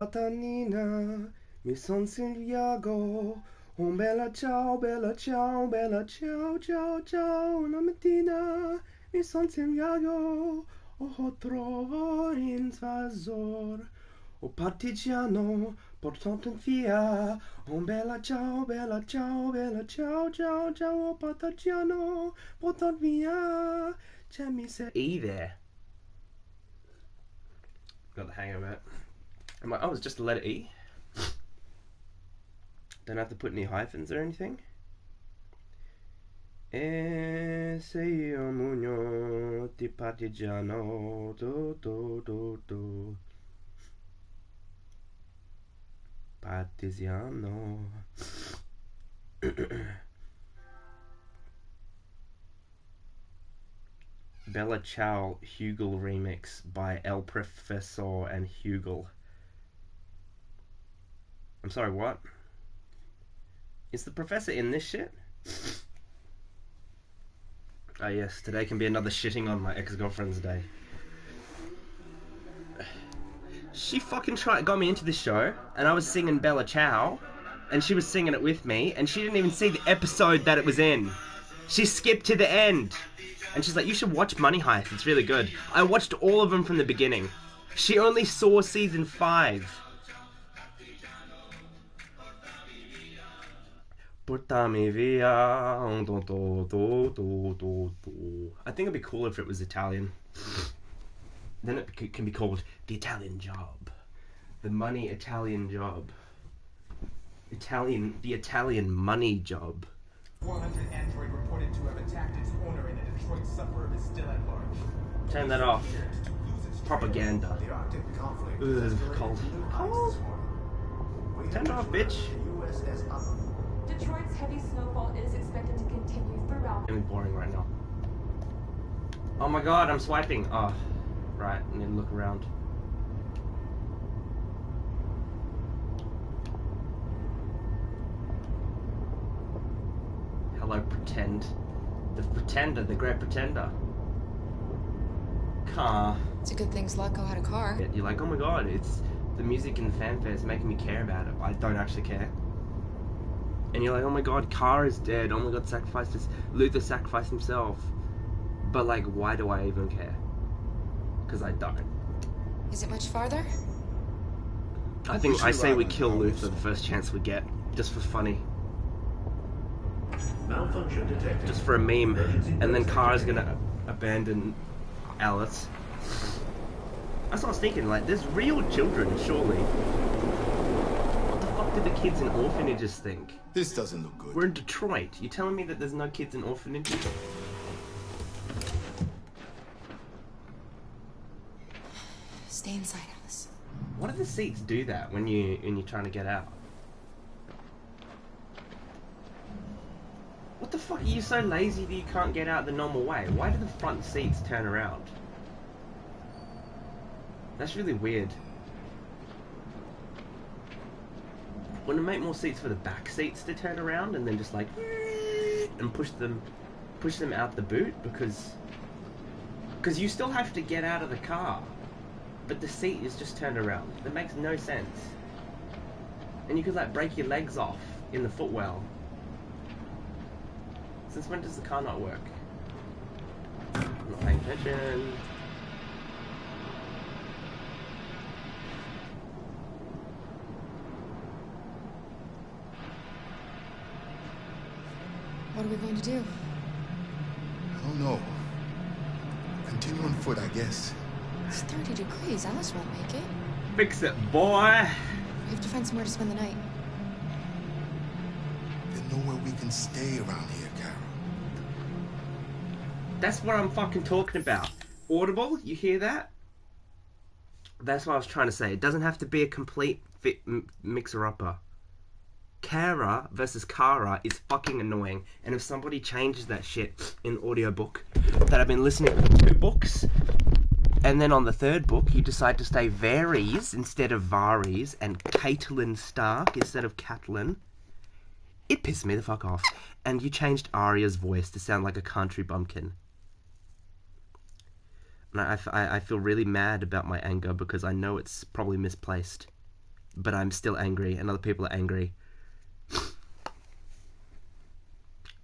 Patanina, mi son Santiago. Un bella ciao, bella ciao, bella ciao, ciao, ciao. Una mattina mi son Santiago. Oh, trovo invasor. O partigiano, portato via. Un bella ciao, bella ciao, bella ciao, ciao, ciao. O partigiano, portato via. C'è mi se... E there. Got the hang of it. I'm like, oh, it's just a letter E. Don't have to put any hyphens or anything. Ese io mugno di partigiano. Do, do, do, do. Partigiano. Bella Ciao Hugel remix by El Professor and Hugel. I'm sorry, what? Is the professor in this shit? Oh yes, today can be another shitting on my ex-girlfriend's day. She fucking got me into this show, and I was singing Bella Ciao, and she was singing it with me, and she didn't even see the episode that it was in. She skipped to the end. And she's like, you should watch Money Heist, it's really good. I watched all of them from the beginning. She only saw season 5. Portami via. I think it'd be cool if it was Italian. Then it can be called The Italian Job. The Money Italian Job. The Italian Money Job. 400 Android reported to have attacked its owner in a Detroit suburb is still at large. Turn that off. Propaganda. The Arctic conflict Cold. Turn it off, bitch. Detroit's heavy snowfall is expected to continue throughout. It's boring right now. Oh my god, I'm swiping. Oh, right. I need to look around. Hello, pretend. The pretender, the great pretender. Car. It's a good thing Zlatko had a car. You're like, oh my god, it's the music and the fanfare is making me care about it. I don't actually care. And you're like, oh my god, Car is dead. Oh my god, Luther sacrificed himself. But like, why do I even care? Because I don't. Is it much farther? I say we kill Luther the first chance we get, just for funny. Malfunction detected. Just for a meme. And then Car's gonna abandon Alice. That's what I was thinking, like, there's real children, surely. What the fuck do the kids in orphanages think? This doesn't look good. We're in Detroit. You telling me that there's no kids in orphanages? Stay inside, Alice. Why do the seats do that when you're trying to get out? What the fuck, are you so lazy that you can't get out the normal way? Why do the front seats turn around? That's really weird. Wouldn't it make more seats for the back seats to turn around and then just like and push them out the boot? Because you still have to get out of the car, but the seat is just turned around. That makes no sense. And you could like break your legs off in the footwell. Since when does the car not work? I'm not paying attention. What are we going to do? I don't know. Continue on foot, I guess. It's 30 degrees. Alice won't make it. Fix it, boy! We have to find somewhere to spend the night. There's nowhere we can stay around here, Carol. That's what I'm fucking talking about. Audible, you hear that? That's what I was trying to say. It doesn't have to be a complete mixer-upper. Kara versus Kara is fucking annoying, and if somebody changes that shit in audiobook, that I've been listening to 2 books, and then on the 3rd book you decide to say Varys instead of Varys, and Caitlin Stark instead of Catelyn, it pissed me the fuck off. And you changed Arya's voice to sound like a country bumpkin. And I feel really mad about my anger because I know it's probably misplaced. but I'm still angry, and other people are angry.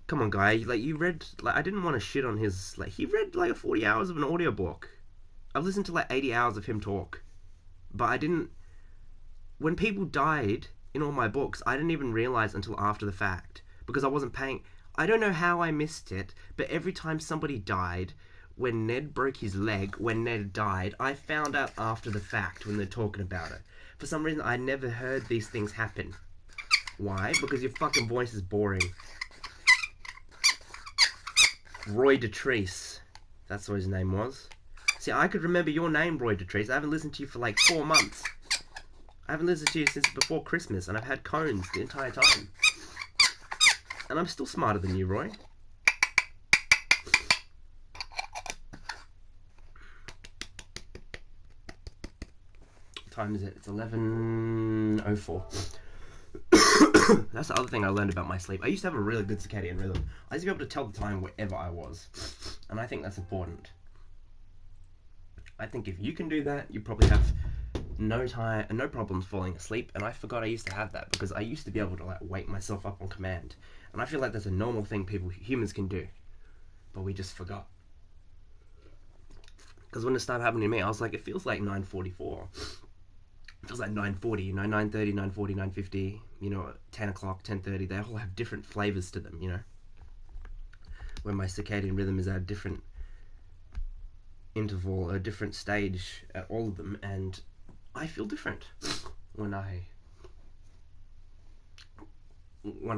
Come on, guy. Like, you read... Like, I didn't want to shit on his... Like, he read, like, 40 hours of an audiobook. I've listened to, like, 80 hours of him talk. But I didn't... When people died in all my books, I didn't even realize until after the fact. Because I wasn't paying... I don't know how I missed it, but every time somebody died, when Ned broke his leg, when Ned died, I found out after the fact when they're talking about it. For some reason, I never heard these things happen. Why? Because your fucking voice is boring. Roy Dotrice. That's what his name was. See, I could remember your name, Roy Dotrice. I haven't listened to you for like 4 months. I haven't listened to you since before Christmas, and I've had cones the entire time. And I'm still smarter than you, Roy. What time is it? It's 11:04. That's the other thing I learned about my sleep. I used to have a really good circadian rhythm. I used to be able to tell the time wherever I was. And I think that's important. I think if you can do that, you probably have no problems falling asleep. And I forgot I used to have that, because I used to be able to like wake myself up on command. And I feel like that's a normal thing humans can do. But we just forgot. Because when it started happening to me, I was like, it feels like 9:44. It feels like 9:40, you know, 9:30, 9:40, 9:50, you know, 10 o'clock, 10:30. They all have different flavors to them, you know. When my circadian rhythm is at a different interval, a different stage at all of them, and I feel different when I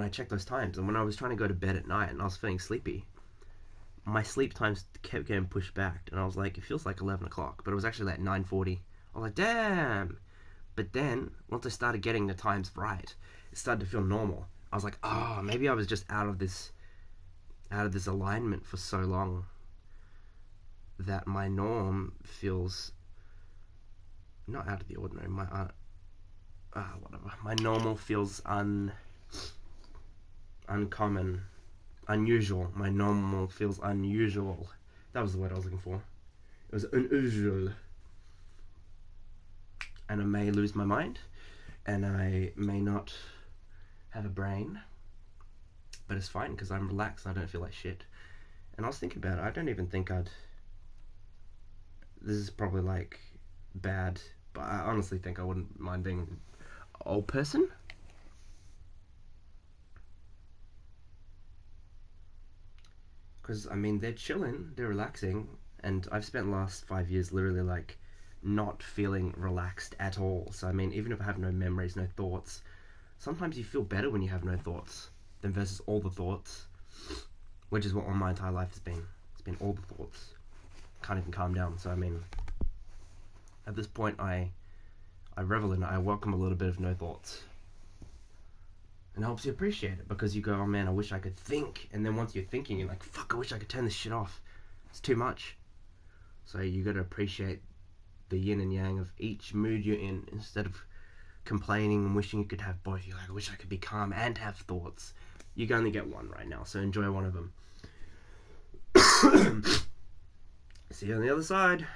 check those times. And when I was trying to go to bed at night and I was feeling sleepy, my sleep times kept getting pushed back, and I was like, it feels like 11 o'clock, but it was actually like 9:40. I was like, damn. But then once I started getting the times right, it started to feel normal. I was like, oh, maybe I was just out of this alignment for so long that my norm feels not out of the ordinary. My normal feels uncommon, unusual. My normal feels unusual. That was the word I was looking for. It was unusual. And I may lose my mind, and I may not have a brain, but it's fine because I'm relaxed and I don't feel like shit. And I was thinking about it. I don't even think this is probably like bad, but I honestly think I wouldn't mind being an old person. Because, I mean, they're chilling, they're relaxing, and I've spent the last 5 years literally, like, not feeling relaxed at all. So, I mean, even if I have no memories, no thoughts, sometimes you feel better when you have no thoughts than versus all the thoughts, which is what my entire life has been. It's been all the thoughts. Can't even calm down. So, I mean, at this point, I revel in it. I welcome a little bit of no thoughts. And it helps you appreciate it, because you go, oh man, I wish I could think. And then once you're thinking, you're like, fuck, I wish I could turn this shit off. It's too much. So you got to appreciate the yin and yang of each mood you're in, instead of complaining and wishing you could have both. You're like, I wish I could be calm and have thoughts. You can only get one right now, so enjoy one of them. See you on the other side.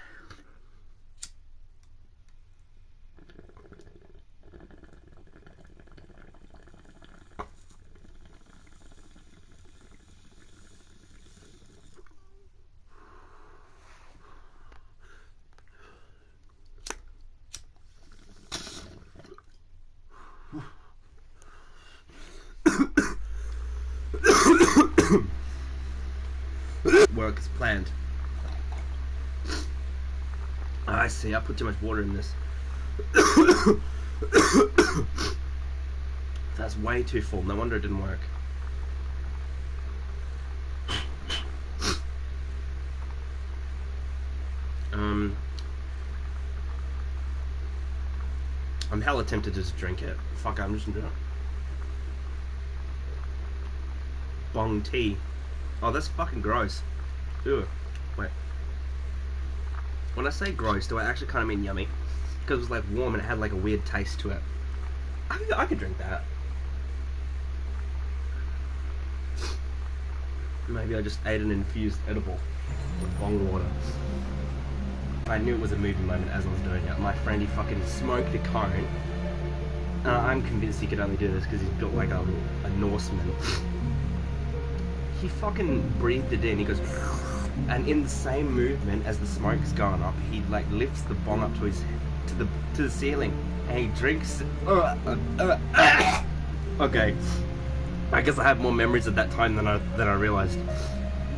Work is planned. I see, I put too much water in this. That's way too full. No wonder it didn't work. I'm hella tempted to just drink it. Fuck, I'm just gonna do it. Bong tea. Oh, that's fucking gross. Ew. Wait. When I say gross, do I actually kind of mean yummy? Because it was like warm and it had like a weird taste to it. I could drink that. Maybe I just ate an infused edible with bong water. I knew it was a movie moment as I was doing it. My friend, he fucking smoked a cone I'm convinced he could only do this because he's built like a Norseman. He fucking breathed it in. He goes, and in the same movement as the smoke's going up, he like lifts the bong up to the ceiling, and he drinks. Okay, I guess I have more memories of that time than I realized.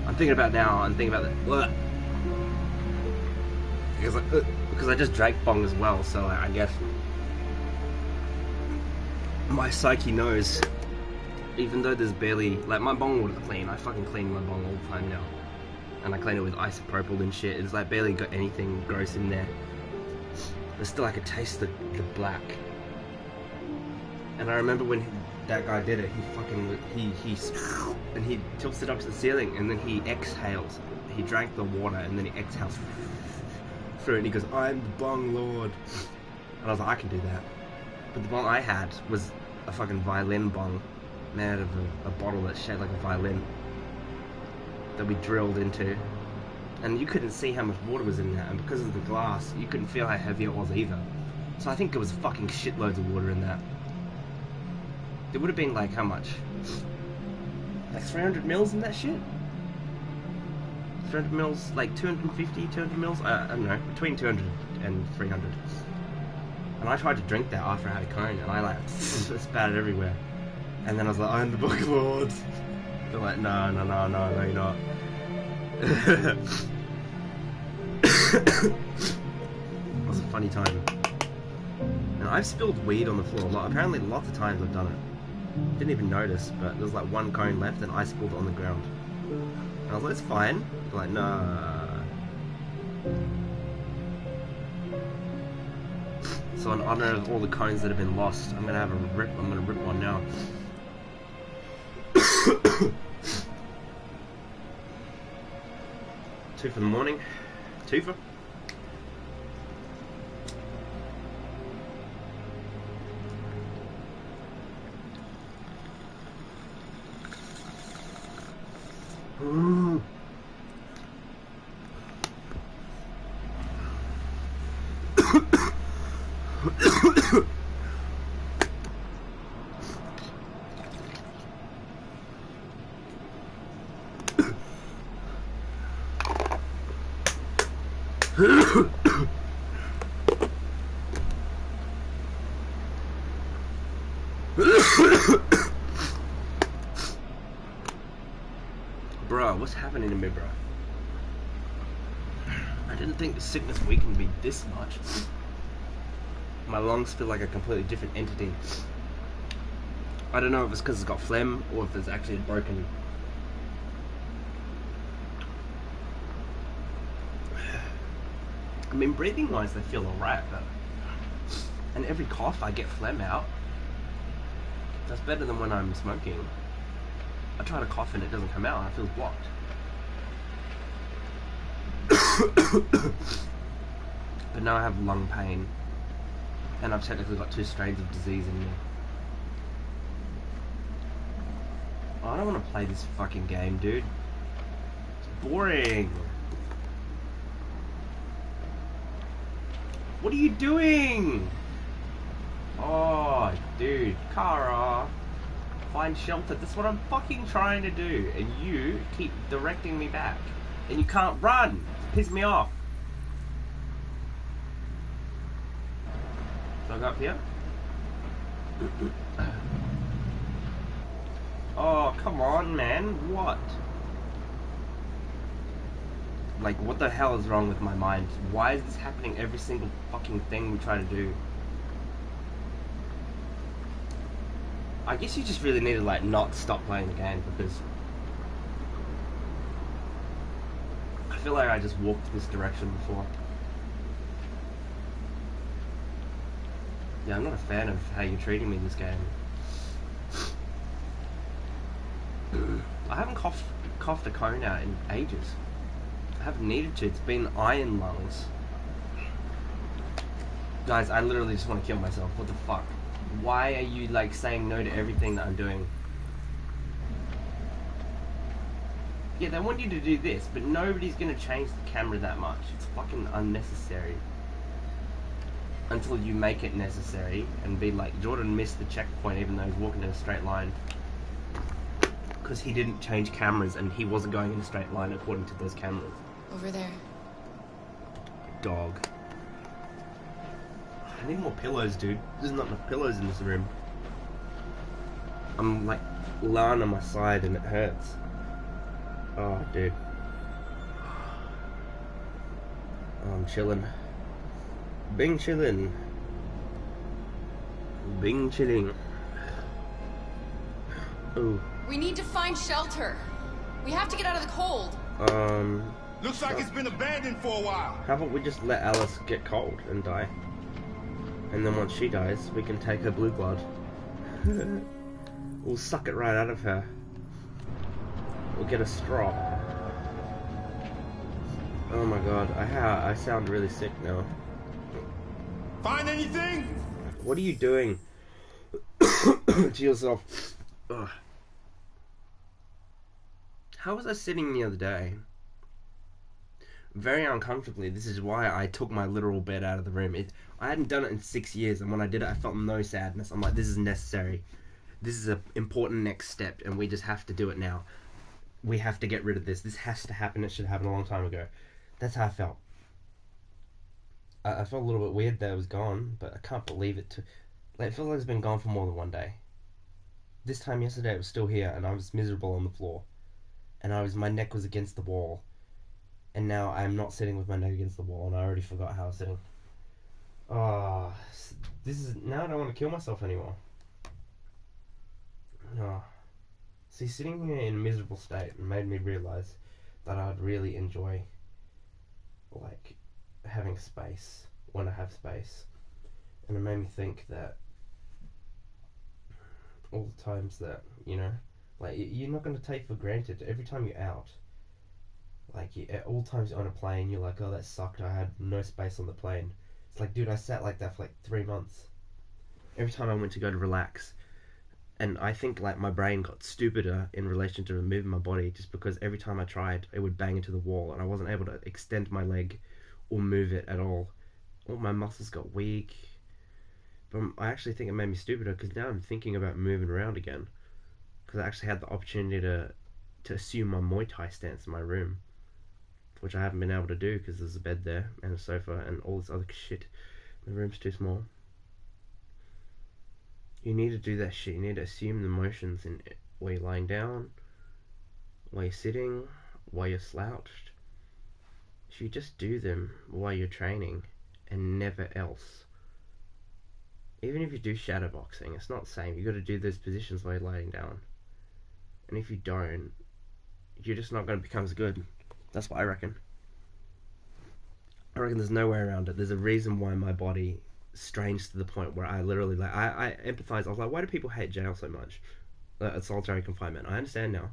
I'm thinking about now. I'm thinking about that because I just drank bong as well. So I guess my psyche knows. Even though there's barely like my bong water's clean, I fucking clean my bong all the time now, and I clean it with isopropyl and shit. It's like barely got anything gross in there. But still, I could taste the black. And I remember when that guy did it, he tilts it up to the ceiling, and then he exhales. He drank the water, and then he exhales through it, and he goes, "I'm the bong lord." And I was like, I can do that. But the bong I had was a fucking violin bong, made out of a bottle that's shaped like a violin that we drilled into, and you couldn't see how much water was in there, and because of the glass you couldn't feel how heavy it was either. So I think there was fucking shitloads of water in that. It would have been like how much? Like 300 mils in that shit? 300 mils, like 250, 200 mils? I don't know, between 200 and 300. And I tried to drink that after I had a cone, and I like spat it everywhere. And then I was like, "I'm the book lord." They're like, no, you're not. It was a funny time. Now, I've spilled weed on the floor a lot. Apparently, lots of times I've done it. Didn't even notice, but there was like one cone left, and I spilled it on the ground. And I was like, "It's fine." They're like, "Nah." So in honor of all the cones that have been lost, I'm gonna rip one now. Two for the morning. Two for. Ooh. Bro, what's happening to me, bro? I didn't think the sickness weakened me this much. My lungs feel like a completely different entity. I don't know if it's because it's got phlegm or if it's actually broken. I mean, breathing wise, they feel alright, but. And every cough, I get phlegm out. That's better than when I'm smoking. I try to cough and it doesn't come out, it feels blocked. But now I have lung pain. And I've technically got 2 strains of disease in me. I don't want to play this fucking game, dude. It's boring. What are you doing? Oh, dude. Kara. Find shelter. That's what I'm fucking trying to do. And you keep directing me back. And you can't run. Piss me off. So I go up here. Oh, come on, man. What? Like, what the hell is wrong with my mind? Why is this happening every single fucking thing we try to do? I guess you just really need to, like, not stop playing the game, because I feel like I just walked this direction before. Yeah, I'm not a fan of how you're treating me this game. I haven't coughed a cone out in ages. I haven't needed to. It's been iron lungs. Guys, I literally just want to kill myself. What the fuck? Why are you, like, saying no to everything that I'm doing? Yeah, they want you to do this, but nobody's gonna change the camera that much. It's fucking unnecessary. until you make it necessary and be like, Jordan missed the checkpoint even though he was walking in a straight line because he didn't change cameras and he wasn't going in a straight line according to those cameras. Over there. Dog. I need more pillows, dude. There's not enough pillows in this room. I'm like lying on my side and it hurts. Oh, dude. Oh, I'm chilling. Bing chillin'. Bing chilling. Ooh. We need to find shelter. We have to get out of the cold. Looks like it's been abandoned for a while. How about we just let Alice get cold and die? And then once she dies, we can take her blue blood. We'll suck it right out of her. We'll get a straw. Oh my god, I sound really sick now. Find anything? What are you doing to yourself? Ugh. How was I sitting the other day? Very uncomfortably. This is why I took my literal bed out of the room. I hadn't done it in 6 years, and when I did it, I felt no sadness. I'm like, this is necessary. This is an important next step, and we just have to do it now. We have to get rid of this. This has to happen. It should happen a long time ago. That's how I felt. I felt a little bit weird that it was gone, but I can't believe it. It feels like it's been gone for more than one day. This time yesterday, it was still here, and I was miserable on the floor. And my neck was against the wall. And now I'm not sitting with my neck against the wall, and I already forgot how I was sitting. Oh, now I don't want to kill myself anymore. Oh. See, sitting here in a miserable state made me realize that I'd really enjoy, like, having space when I have space. And it made me think that all the times that, you know, like, you're not going to take for granted every time you're out. Like, at all times you're on a plane, you're like, oh, that sucked, I had no space on the plane. It's like, dude, I sat like that for like 3 months. Every time I went to go to relax. And I think, like, my brain got stupider in relation to moving my body just because every time I tried, it would bang into the wall and I wasn't able to extend my leg or move it at all. All my muscles got weak. But I actually think it made me stupider because now I'm thinking about moving around again. Because I actually had the opportunity to assume my Muay Thai stance in my room. Which I haven't been able to do because there's a bed there and a sofa and all this other shit. The room's too small. You need to do that shit. You need to assume the motions in while you're lying down, while you're sitting, while you're slouched. You just do them while you're training and never else. Even if you do shadowboxing, it's not the same. You got to do those positions while you're lying down. And if you don't, you're just not going to become as good. That's what I reckon. I reckon there's no way around it. There's a reason why my body strains to the point where I literally, like, I empathize. I was like, why do people hate jail so much? At solitary confinement. I understand now.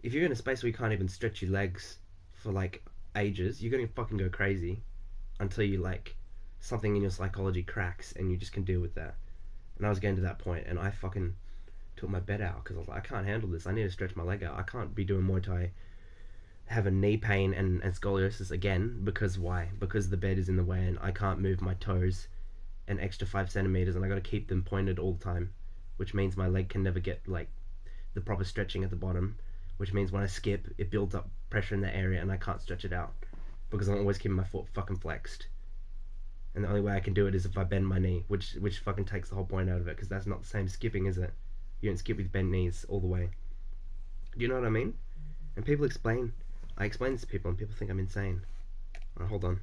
If you're in a space where you can't even stretch your legs for, like, ages, you're going to fucking go crazy until you, like, something in your psychology cracks and you just can deal with that. And I was getting to that point, and I fucking took my bed out because I was like, I can't handle this. I need to stretch my leg out. I can't be doing Muay Thai, having knee pain and scoliosis again. Because why? Because the bed is in the way and I can't move my toes an extra 5 centimeters and I got to keep them pointed all the time, which means my leg can never get, like, the proper stretching at the bottom, which means when I skip, it builds up pressure in that area and I can't stretch it out because I'm always keeping my foot fucking flexed. And the only way I can do it is if I bend my knee, which fucking takes the whole point out of it, because that's not the same skipping, is it? You don't skip with bent knees all the way. Do you know what I mean? And people I explain this to people and people think I'm insane. Oh, hold on.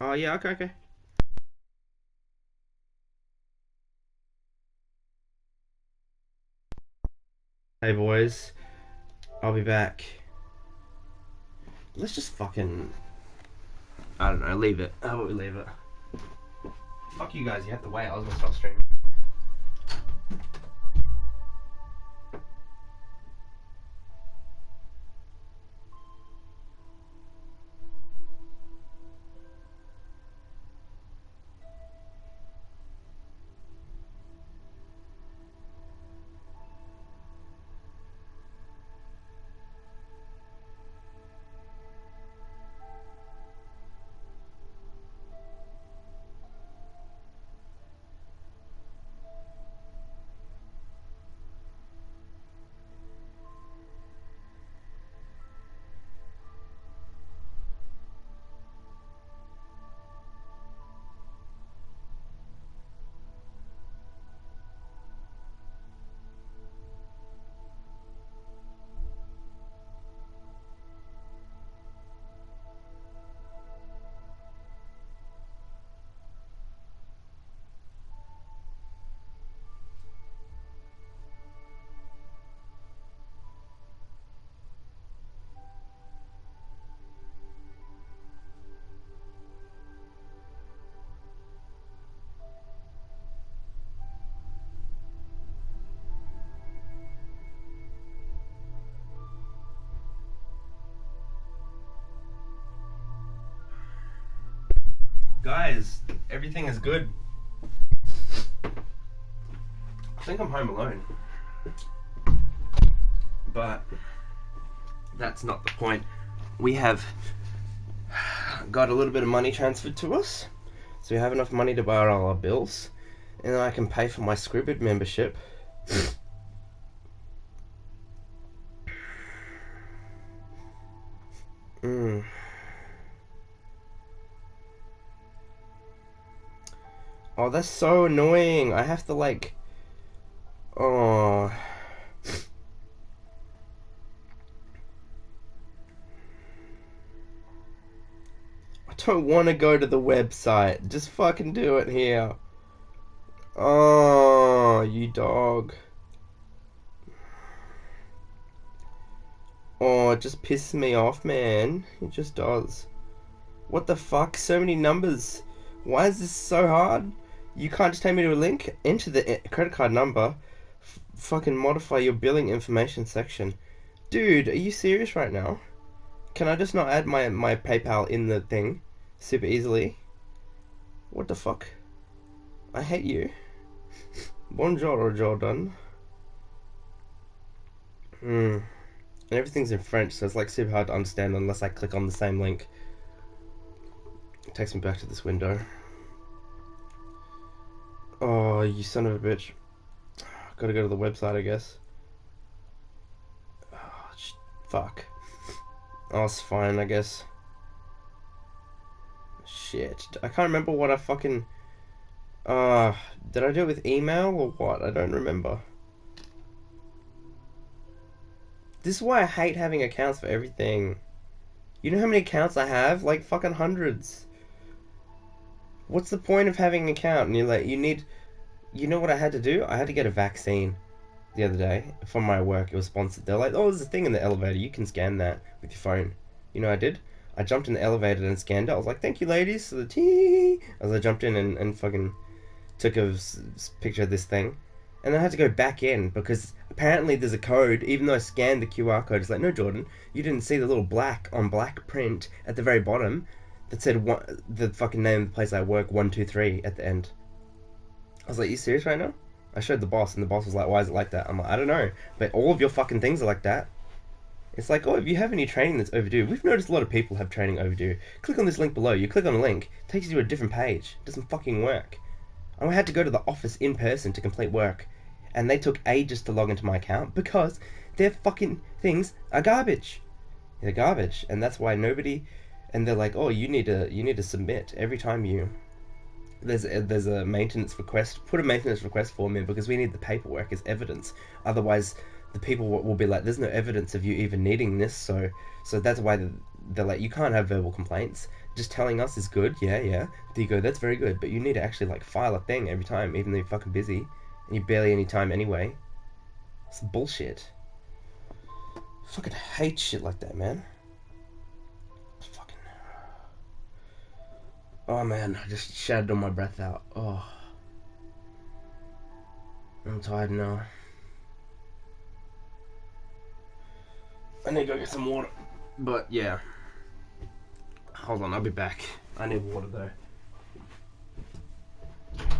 Oh, yeah, okay. Hey, boys. I'll be back. Let's just fucking I don't know, leave it. How about we leave it? Fuck you guys, you have to wait. I was gonna stop streaming. Guys, everything is good. I think I'm home alone. But that's not the point. We have got a little bit of money transferred to us. So we have enough money to buy all our bills. And then I can pay for my Scribd membership. Oh, that's so annoying. I have to like... Oh... I don't want to go to the website. Just fucking do it here. Oh, you dog. Oh, it just pisses me off, man. It just does. What the fuck? So many numbers. Why is this so hard? You can't just take me to a link? Enter the credit card number. Fucking modify your billing information section. Dude, are you serious right now? Can I just not add my PayPal in the thing super easily? What the fuck? I hate you. Bonjour, Jordan. And everything's in French, so it's like super hard to understand unless I click on the same link. It takes me back to this window. Oh, you son of a bitch. Gotta go to the website, I guess. Oh, fuck. Oh, it's fine, I guess. Shit. I can't remember what I fucking... did I do it with email or what? I don't remember. This is why I hate having accounts for everything. You know how many accounts I have? Like fucking hundreds. What's the point of having an account? And you're like, you know what I had to do? I had to get a vaccine the other day from my work. It was sponsored. They're like, oh, there's a thing in the elevator. You can scan that with your phone. You know what I did? I jumped in the elevator and scanned it. I was like, thank you, ladies. So the tea. As I jumped in and fucking took a picture of this thing. And then I had to go back in because apparently there's a code. Even though I scanned the QR code, it's like, no, Jordan, you didn't see the little black on black print at the very bottom that said the fucking name of the place I work, 123 at the end. I was like, you serious right now? I showed the boss, and the boss was like, why is it like that? I'm like, I don't know, but all of your fucking things are like that. It's like, oh, if you have any training that's overdue, we've noticed a lot of people have training overdue. Click on this link below. You click on a link, it takes you to a different page. It doesn't fucking work. I had to go to the office in person to complete work, and they took ages to log into my account because their fucking things are garbage. They're garbage, and that's why nobody... And they're like, oh, you need to submit every time you... There's a maintenance request. Put a maintenance request form in because we need the paperwork as evidence. Otherwise, the people will be like, there's no evidence of you even needing this. So that's why they're like, you can't have verbal complaints. Just telling us is good. Yeah. There you go. That's very good. But you need to actually like file a thing every time, even though you're fucking busy and you barely any time anyway. It's bullshit. I fucking hate shit like that, man. Oh man, I just shouted all my breath out. Oh, I'm tired now. I need to go get some water. But yeah. Hold on, I'll be back. I need water though.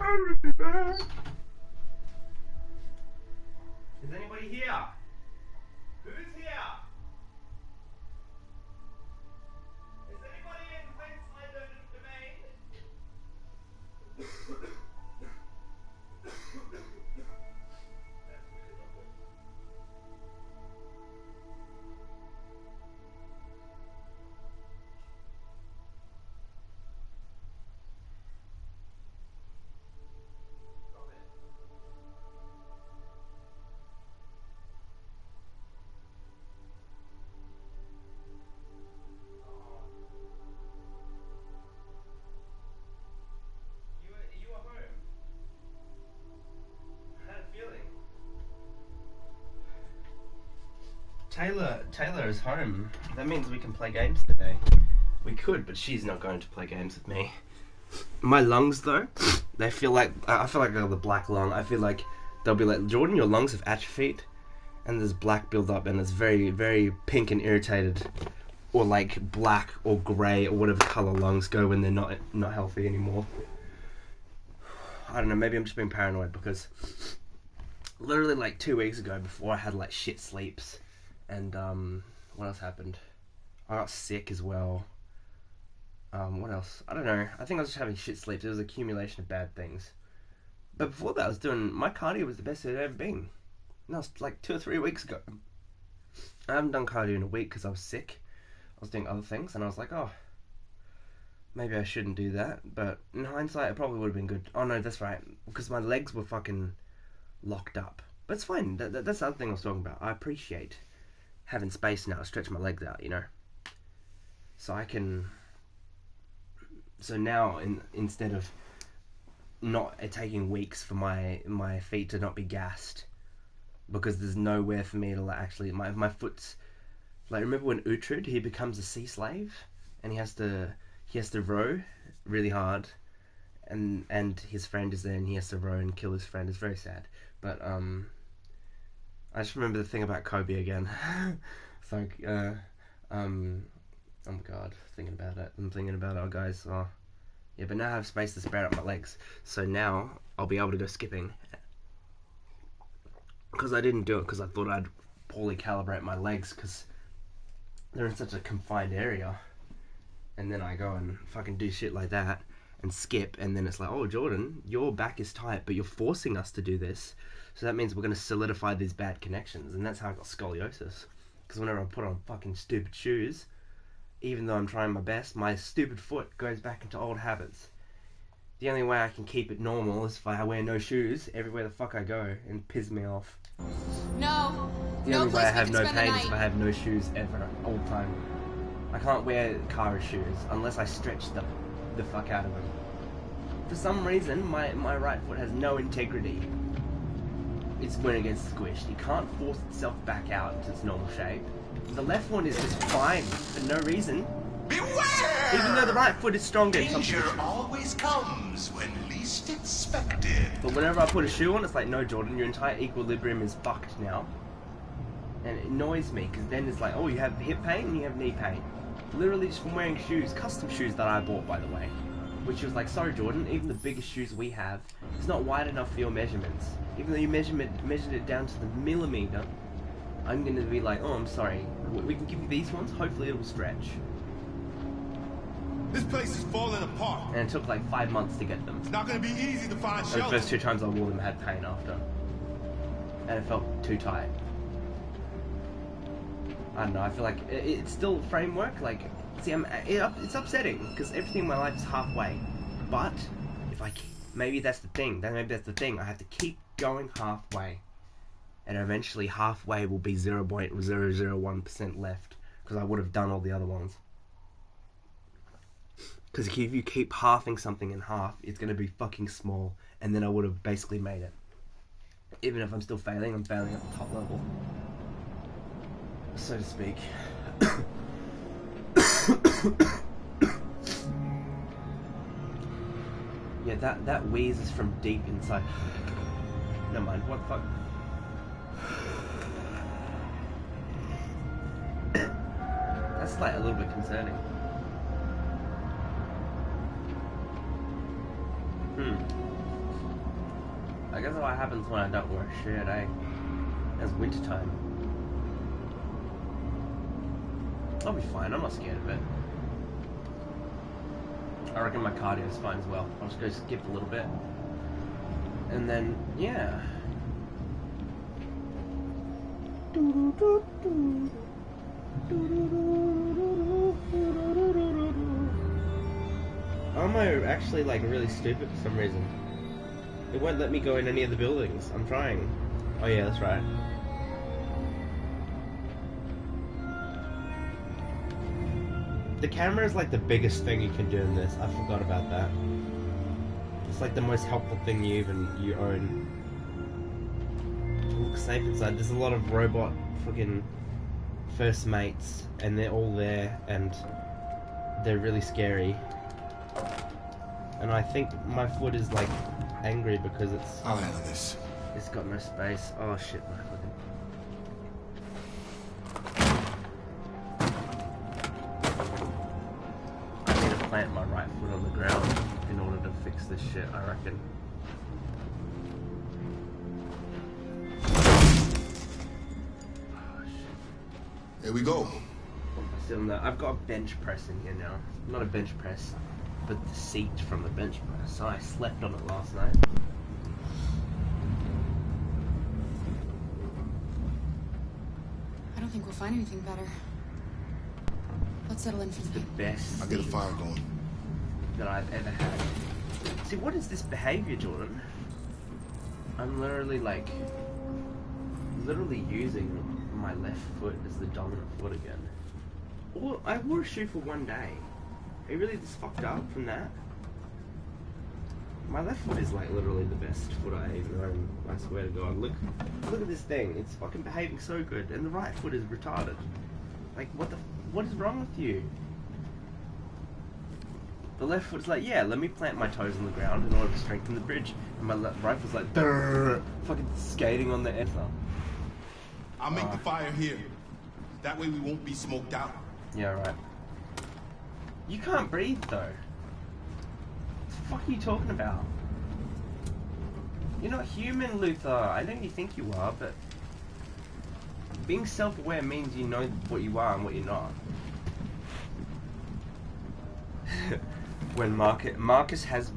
I'll be back. Is anybody here? Who's here? Is anybody in Queensland domain? You are home. I had a feeling. Taylor is home. That means we can play games today. We could, but she's not going to play games with me. My lungs, though, they feel like I feel like I got the black lung. I feel like they'll be like, Jordan, your lungs have atrophied, and there's black build up, and it's very, very pink and irritated, or like black or grey or whatever color lungs go when they're not healthy anymore. I don't know. Maybe I'm just being paranoid because literally like 2 weeks ago, before I had like shit sleeps, and what else happened? I got sick as well. What else? I don't know. I think I was just having shit sleeps. It was an accumulation of bad things. But before that, I was doing my cardio was the best it had ever been. And that was like 2 or 3 weeks ago. I haven't done cardio in a week because I was sick. I was doing other things, and I was like, oh, maybe I shouldn't do that. But in hindsight, it probably would have been good. Oh no, that's right, because my legs were fucking locked up. But it's fine. That's the other thing I was talking about. I appreciate having space now to stretch my legs out, you know. So I can. So now, instead of not taking weeks for my feet to not be gassed, because there's nowhere for me to like, actually my foot's like, remember when Uhtred, he becomes a sea slave and he has to row really hard, and his friend is there and he has to row and kill his friend. It's very sad. But I just remember the thing about Kobe again. It's like oh my god, I'm thinking about it, oh guys. Oh. Yeah, but now I have space to spread out my legs. So now I'll be able to go skipping. Because I didn't do it because I thought I'd poorly calibrate my legs because they're in such a confined area. And then I go and fucking do shit like that and skip, and then it's like, oh Jordan, your back is tight, but you're forcing us to do this. So that means we're going to solidify these bad connections. And that's how I got scoliosis. Because whenever I put on fucking stupid shoes, even though I'm trying my best, my stupid foot goes back into old habits. The only way I can keep it normal is if I wear no shoes everywhere the fuck I go and piss me off. No. The only way I have no pain is if I have no shoes ever, all the time. I can't wear Kara shoes unless I stretch the fuck out of them. For some reason, my right foot has no integrity. It's when it gets squished. It can't force itself back out to its normal shape. The left one is just fine for no reason. Beware! Even though the right foot is stronger. Danger always comes when least expected. But whenever I put a shoe on, it's like, no, Jordan, your entire equilibrium is fucked now. And it annoys me, because then it's like, oh, you have hip pain and you have knee pain. Literally just from wearing shoes, custom shoes that I bought, by the way. Which was like, sorry, Jordan, even the biggest shoes we have, it's not wide enough for your measurements. Even though you measured it down to the millimeter, I'm going to be like, oh, I'm sorry. We can give you these ones, hopefully it will stretch. This place is falling apart. And it took like 5 months to get them. It's not going to be easy to find The shelter. first 2 times I wore them, I had pain after. And it felt too tight. I don't know, I feel like it's still framework, like, see, it's upsetting, because everything in my life is halfway. But, if I keep, maybe that's the thing, I have to keep going halfway. And eventually halfway will be 0.001% left, because I would have done all the other ones. Because if you keep halving something in half, it's going to be fucking small, and then I would have basically made it. Even if I'm still failing, I'm failing at the top level, so to speak. Yeah, that wheeze is from deep inside. Never mind. What the fuck? That's like a little bit concerning. I guess what happens when I don't wear a shirt, eh? It's wintertime. I'll be fine, I'm not scared of it. I reckon my cardio is fine as well. I'll just go skip a little bit. And then, yeah. Am I actually like really stupid for some reason? It won't let me go in any of the buildings. I'm trying. Oh yeah, that's right. The camera is like the biggest thing you can do in this. I forgot about that. It's like the most helpful thing you own. To look safe inside. There's a lot of robot fucking first mates, and they're all there, and they're really scary. And I think my foot is like angry because I'll handle this. It's got no space. Oh shit, my fucking. I need to plant my right foot on the ground in order to fix this shit, I reckon. Here we go. I've got a bench press in here now. Not a bench press, but the seat from the bench press. So I slept on it last night. I don't think we'll find anything better. Let's settle in for the The night. best I'll get a seat fire going. that I've ever had. See, what is this behavior, Jordan? I'm literally like, using my left foot as the dominant foot again. Well, I wore a shoe for one day. It really just fucked up from that. My left foot is like literally the best foot I even own. I swear to God. Look at this thing. It's fucking behaving so good, and the right foot is retarded. Like, what is wrong with you? The left foot's like, yeah, let me plant my toes on the ground in order to strengthen the bridge, and my right foot's like, brrr, fucking skating on the ether. I'll make the fire here. That way we won't be smoked out. Yeah, right. You can't breathe though. What the fuck are you talking about? You're not human, Luther. I know you think you are, but being self-aware means you know what you are and what you're not. When Marcus has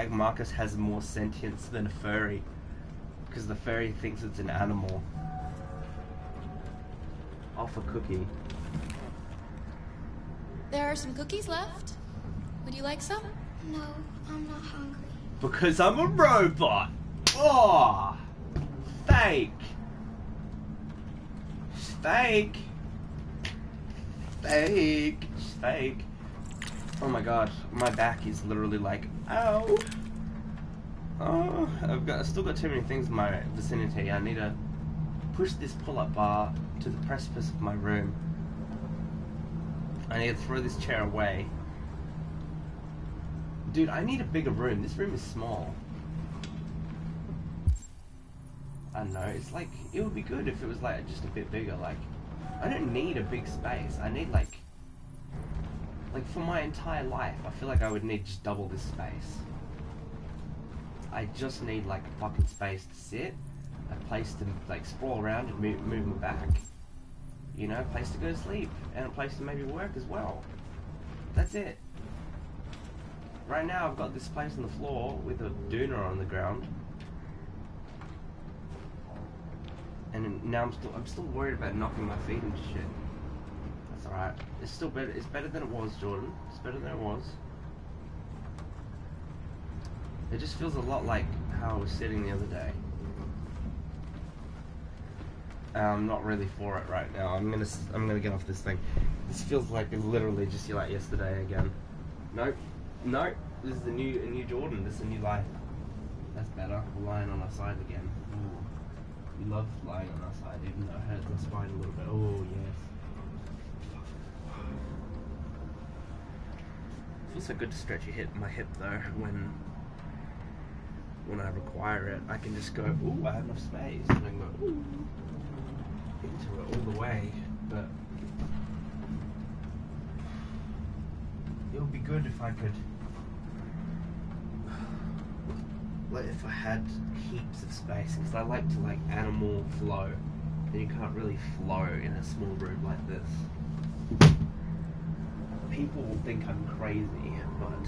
Marcus has more sentience than a furry, because the furry thinks it's an animal. Off a cookie. There are some cookies left. Would you like some? No, I'm not hungry. Because I'm a robot. Oh, fake. Fake. Fake. Fake. Oh my god, my back is literally like, ow. Oh, I've still got too many things in my vicinity. I need to push this pull-up bar to the precipice of my room. I need to throw this chair away. Dude, I need a bigger room. This room is small. I don't know, it's like, it would be good if it was like just a bit bigger. Like, I don't need a big space. I need like for my entire life, I feel like I would need just double this space. I just need like a fucking space to sit, a place to like sprawl around and move my back. You know, a place to go to sleep, and a place to maybe work as well. That's it. Right now I've got this place on the floor with a doona on the ground. And now I'm still worried about knocking my feet into shit. That's alright. It's still better. It's better than it was, Jordan. It's better than it was. It just feels a lot like how I was sitting the other day. I'm not really for it right now. I'm gonna get off this thing. This feels like literally just like yesterday again. Nope. Nope. This is a new Jordan. This is a new life. That's better. We're lying on our side again. Ooh. We love lying on our side, even though it hurts my spine a little bit. Oh yes. feels so good to stretch my hip though when I require it. I can just go, ooh, I have enough space, and I can go, ooh, into it all the way. But it would be good if I could, like, if I had heaps of space, because I like to like animal flow, and you can't really flow in a small room like this. People will think I'm crazy, but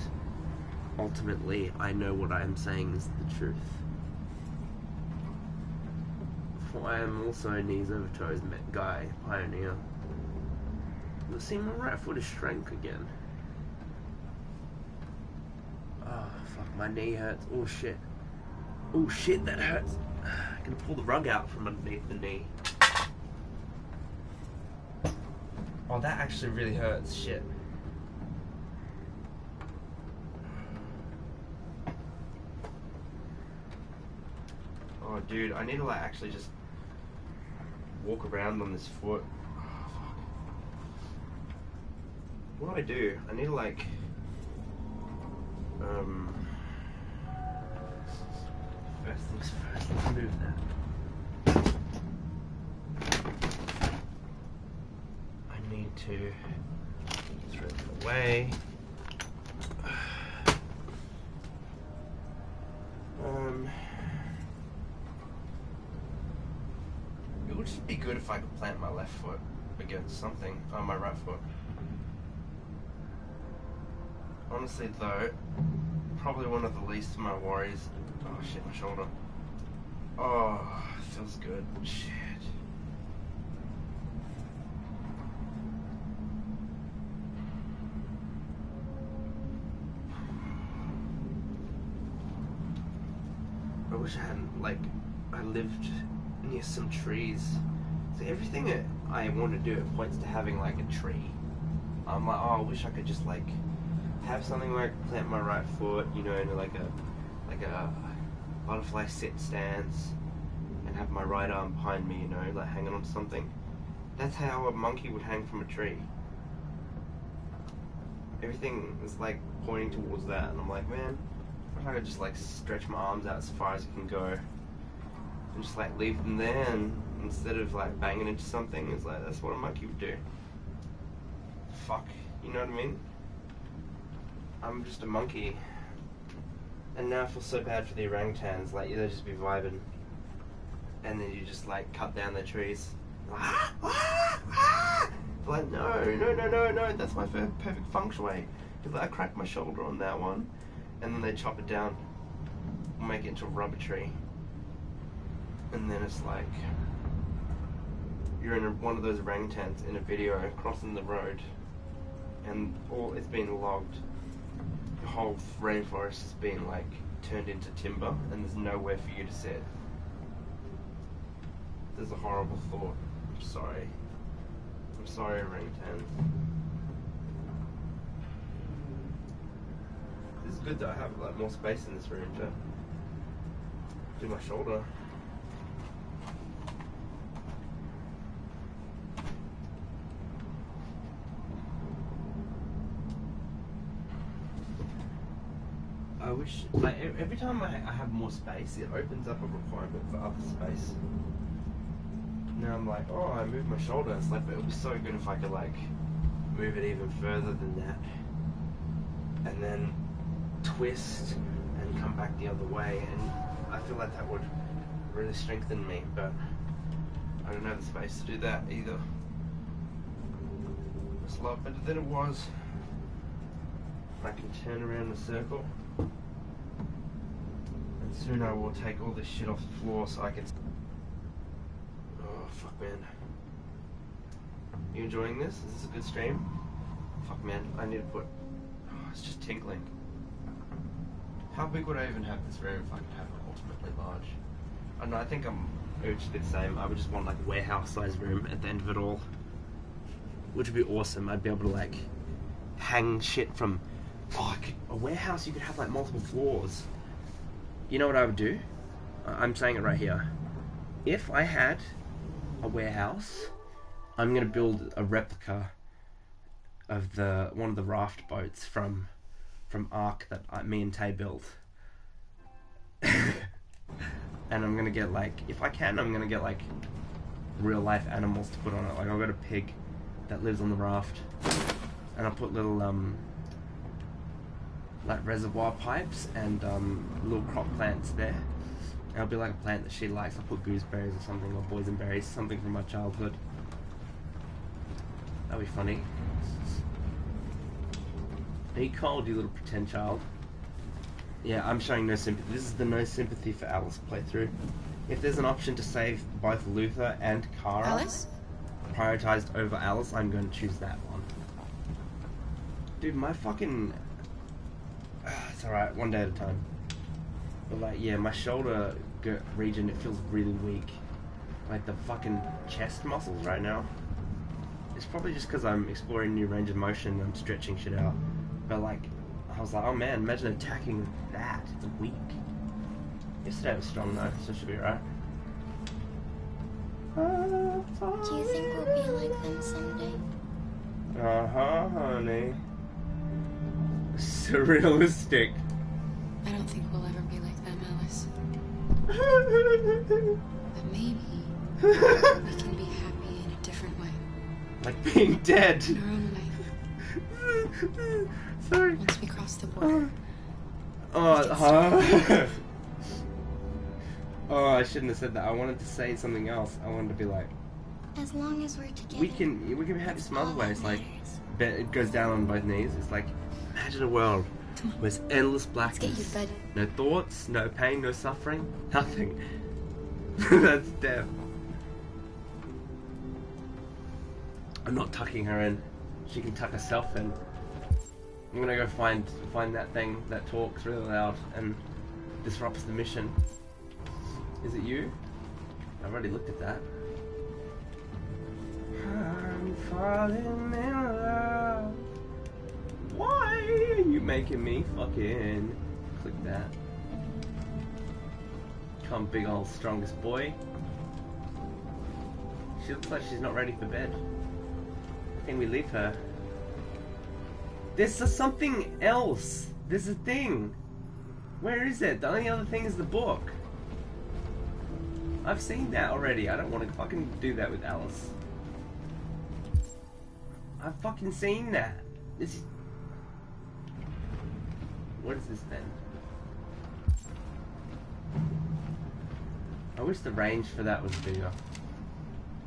ultimately I know what I am saying is the truth. For I am also a knees over toes guy, pioneer. You'll see my right foot is shrank again. Oh fuck, my knee hurts. Oh shit. Oh shit, that hurts. I can pull the rug out from underneath the knee. Oh, that actually really hurts. Shit. Oh, dude, I need to like actually just walk around on this foot. Oh, fuck. What do? I need to like first things first, let's move that. I need to throw it away. It would just be good if I could plant my left foot against something on my right foot. Honestly though, probably one of the least of my worries. Oh shit, my shoulder. Oh, feels good. Shit. I wish I hadn't, like, I lived near some trees. So everything that I want to do, it points to having like a tree. I'm like, oh, I wish I could just like have something where I could plant my right foot, you know, in like a butterfly sit stance, and have my right arm behind me, you know, like hanging on something. That's how a monkey would hang from a tree. Everything is like pointing towards that, and I'm like, man, if I could just like stretch my arms out as far as it can go, and just like leave them there, and instead of like banging into something, it's like that's what a monkey would do. Fuck, you know what I mean? I'm just a monkey, and now I feel so bad for the orangutans. Like, they just be vibing, and then you just like cut down their trees. Like, no, that's my perfect feng shui. Because I crack my shoulder on that one, and then they chop it down, make it into a rubber tree. And then it's like you're in one of those orangutans in a video crossing the road, and it's been logged. The whole rainforest has been like turned into timber, and there's nowhere for you to sit. There's a horrible thought. I'm sorry. I'm sorry, orangutans. This is good that I have like more space in this room to do my shoulder. I wish, like, every time I have more space, it opens up a requirement for other space. Now I'm like, oh, I moved my shoulder. It's like, but it would be so good if I could, like, move it even further than that. And then twist and come back the other way. And I feel like that would really strengthen me, but I don't have the space to do that either. It's a lot better than it was. I can turn around in a circle. Soon I will take all this shit off the floor so I can... Oh, fuck, man. You enjoying this? Is this a good stream? Fuck, man, I need to put... Oh, it's just tinkling. How big would I even have this room if I could have it ultimately large? I don't know, I think it would just be the same. I would just want like a warehouse-sized room at the end of it all. Which would be awesome. I'd be able to like hang shit from... Fuck, a warehouse you could have like multiple floors. You know what I would do? I'm saying it right here. If I had a warehouse, I'm gonna build a replica of one of the raft boats from from Ark that me and Tay built. And I'm gonna get like, if I can, I'm gonna get like real life animals to put on it. Like I've got a pig that lives on the raft, and I'll put little like reservoir pipes and little crop plants there. It'll be like a plant that she likes. I'll put gooseberries or something, or boysenberries, something from my childhood. That'll be funny. Are you cold, you little pretend child? Yeah, I'm showing no sympathy. This is the no sympathy for Alice playthrough. If there's an option to save both Luther and Kara, Alice? prioritized over Alice, I'm going to choose that one. Dude, my fucking... it's alright, one day at a time. But like, yeah, my shoulder region, it feels really weak. Like the fucking chest muscles right now. It's probably just because I'm exploring new range of motion and I'm stretching shit out. But like, I was like, oh man, imagine attacking with that. It's weak. Yesterday was strong though, so it should be alright. Do you think we'll be like them someday? Uh-huh, honey. Surrealistic. I don't think we'll ever be like them, Alice. But maybe we can be happy in a different way. Like being dead. In our own way. Sorry. Once we cross the border. Oh, huh? Oh, I shouldn't have said that. I wanted to say something else. I wanted to be like, As long as we're together. we can be happy some other all that ways. Like, matters. it goes down on both knees. It's like, imagine a world where it's endless Let's get you blackness. to bed. No thoughts, no pain, no suffering, nothing. That's death. I'm not tucking her in. She can tuck herself in. I'm gonna go find that thing that talks really loud and disrupts the mission. Is it you? I've already looked at that. I'm falling in love. Why are you making me fucking click that? Come, big old strongest boy. She looks like she's not ready for bed. I think we leave her. There's something else. There's a thing. Where is it? The only other thing is the book. I've seen that already. I don't want to fucking do that with Alice. I've fucking seen that. This. What is this then? I wish the range for that was bigger.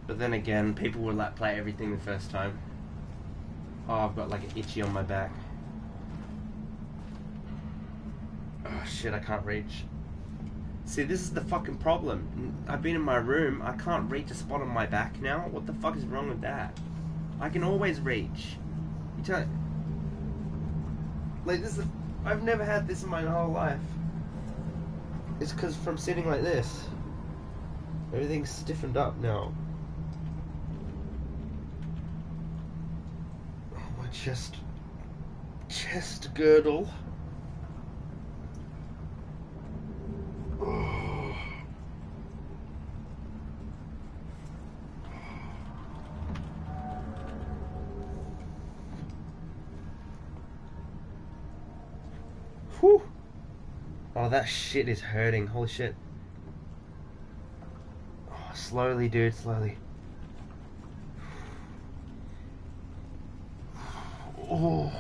But then again, people would like play everything the first time. Oh, I've got like an itchy on my back. Oh shit, I can't reach. See, this is the fucking problem. I've been in my room, I can't reach a spot on my back now. What the fuck is wrong with that? I can always reach. You tell... Like, this is... I've never had this in my whole life. It's because from sitting like this, everything's stiffened up now. Oh, my chest girdle. Oh. Whew. Oh, that shit is hurting. Holy shit. Oh, slowly, dude, slowly. Oh.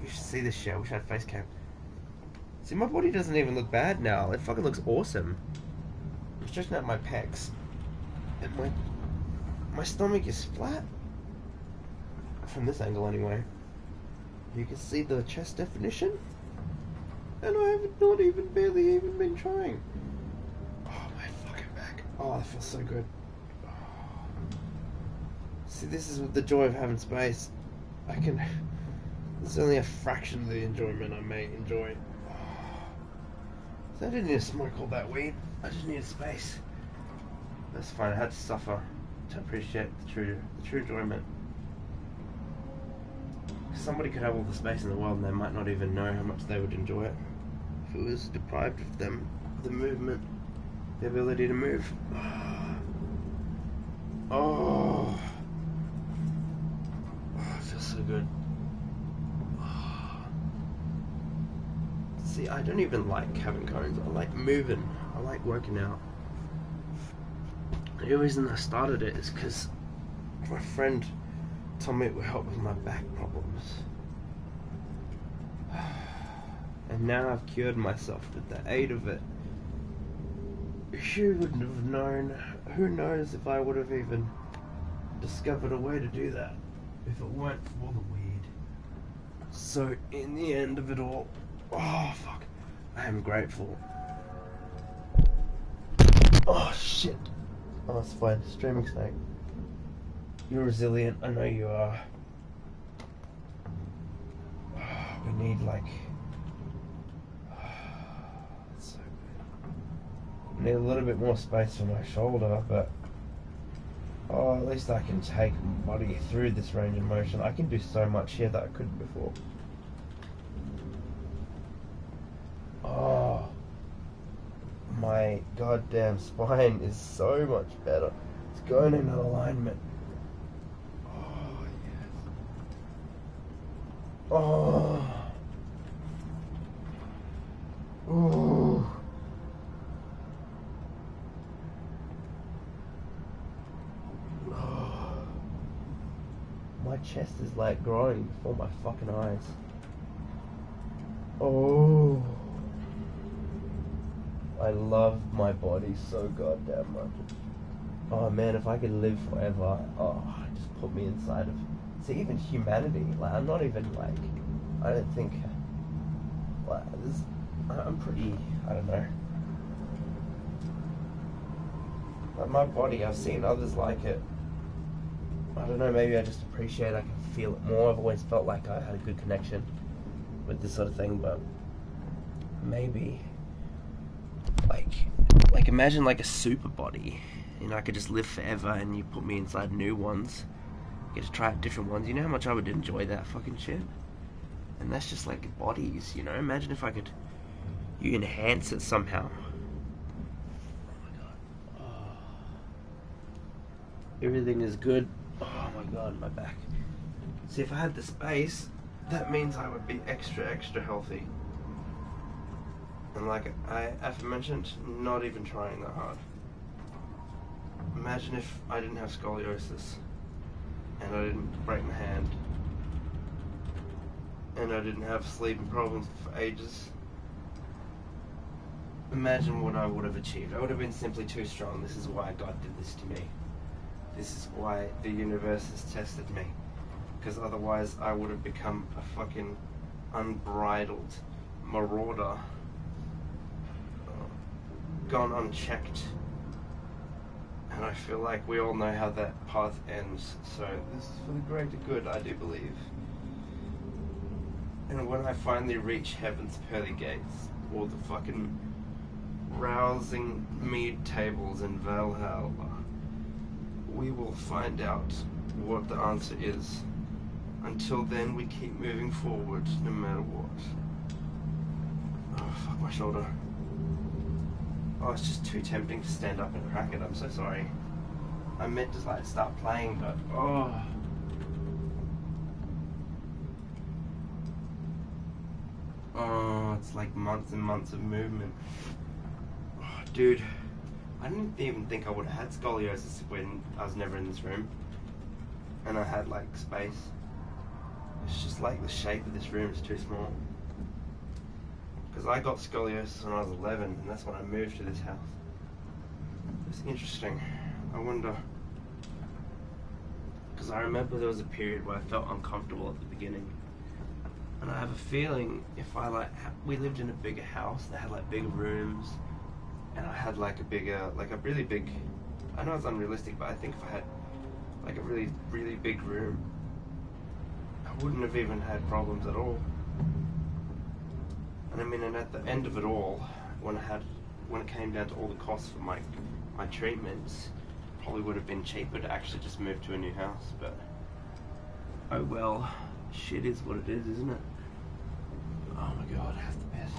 You should see this shit. I wish I had face cam. See, my body doesn't even look bad now. It fucking looks awesome. I'm stretching out my pecs. And my stomach is flat. From this angle, anyway. You can see the chest definition. And I haven't not even barely even been trying. Oh, my fucking back. Oh, that feels so good. Oh. See, this is the joy of having space. I can... This is only a fraction of the enjoyment I may enjoy. Oh. So I didn't need to smoke all that weed. I just needed space. That's fine. I had to suffer to appreciate the true enjoyment. Somebody could have all the space in the world and they might not even know how much they would enjoy it if it was deprived of them the movement, the ability to move. Oh, it feels so good. See, I don't even like having cones. I like moving. I like working out. The reason I started it is because my friend told me it would help with my back problems. And now I've cured myself with the aid of it. Who wouldn't have known? Who knows if I would have even discovered a way to do that if it weren't for the weed. So in the end of it all, oh fuck, I am grateful. Oh shit. Oh, it's fine. Streaming snake. You're resilient. I know you are. We need like. It's so good. I need a little bit more space for my shoulder, but oh, at least I can take my body through this range of motion. I can do so much here that I couldn't before. Oh, my goddamn spine is so much better. It's going in alignment. Oh, yes. Oh. Ooh. Oh. My chest is like growing before my fucking eyes. Oh. I love my body so goddamn much. Oh man, if I could live forever, oh, just put me inside of, see, even humanity. Like, I'm not even like, I don't think, like, this, I'm pretty, I don't know. Like, my body, I've seen others like it. I don't know, maybe I just appreciate, I can feel it more. I've always felt like I had a good connection with this sort of thing, but maybe, like imagine like a super body. You know, I could just live forever and you put me inside new ones. Get to try out different ones. You know how much I would enjoy that fucking shit? And that's just like bodies, you know? Imagine if I could, you enhance it somehow. Oh my god. Oh. Everything is good. Oh my god, my back. See, if I had the space, that means I would be extra healthy. And like I aforementioned, not even trying that hard. Imagine if I didn't have scoliosis, and I didn't break my hand, and I didn't have sleeping problems for ages. Imagine what I would have achieved. I would have been simply too strong. This is why God did this to me. This is why the universe has tested me. Because otherwise I would have become a fucking unbridled marauder. Gone unchecked. And I feel like we all know how that path ends. So this is for the greater good, I do believe. And when I finally reach heaven's pearly gates, or the fucking rousing mead tables in Valhalla, we will find out what the answer is. Until then, we keep moving forward, no matter what. Oh, fuck my shoulder. Oh, it's just too tempting to stand up and crack it. I'm so sorry. I meant to like start playing, but oh. Oh, it's like months and months of movement. Oh, dude, I didn't even think I would have had scoliosis when I was never in this room, and I had like space. It's just like the shape of this room is too small. Because I got scoliosis when I was 11, and that's when I moved to this house. It's interesting. I wonder. Because I remember there was a period where I felt uncomfortable at the beginning. And I have a feeling if I like, we lived in a bigger house that had like bigger rooms, and I had like a bigger, like a really big, I know it's unrealistic, but I think if I had like a really, really big room, I wouldn't have even had problems at all. And I mean, and at the end of it all, when it came down to all the costs for my treatments, probably would have been cheaper to actually just move to a new house, but oh well, shit is what it is, isn't it? Oh my god, I have to piss.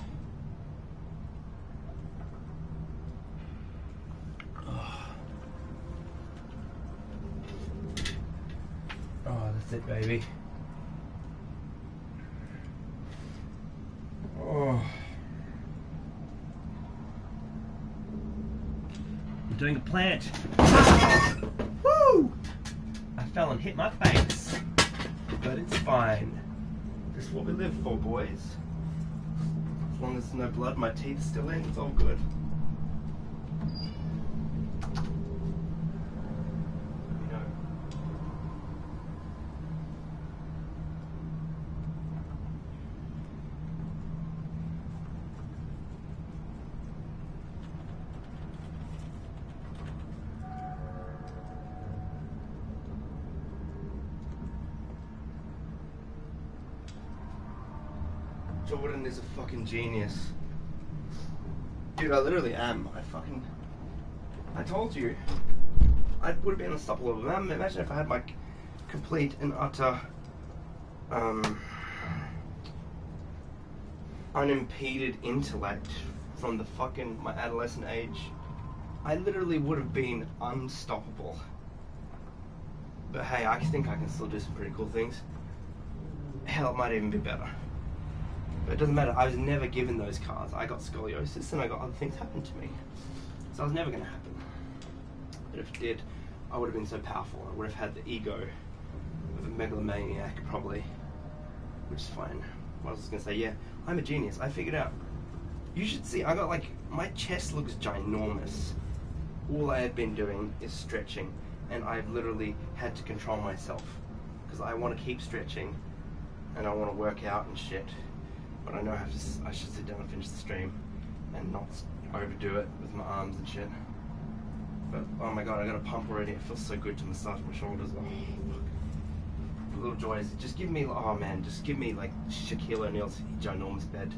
Oh, that's it, baby. Oh. I'm doing a plant. Woo! I fell and hit my face. But it's fine. This is what we live for, boys. As long as there's no blood, my teeth still in, it's all good. You know. Jordan is a fucking genius. Dude, I literally am. I told you. I would have been unstoppable. Imagine if I had my complete and utter, unimpeded intellect from the fucking, my adolescent age. I literally would have been unstoppable. But hey, I think I can still do some pretty cool things. Hell, it might even be better. But it doesn't matter, I was never given those cards. I got scoliosis and I got other things happen to me. So it was never going to happen. But if it did, I would have been so powerful. I would have had the ego of a megalomaniac, probably. Which is fine. I was just going to say, yeah, I'm a genius. I figured out. You should see, I got like, my chest looks ginormous. All I have been doing is stretching. And I've literally had to control myself. Because I want to keep stretching. And I want to work out and shit. But I know I should sit down and finish the stream and not overdo it with my arms and shit. But oh my god, I got a pump already. It feels so good to massage my shoulders. Oh, fuck. Little joys. Just give me, oh man, just give me like Shaquille O'Neal's ginormous bed.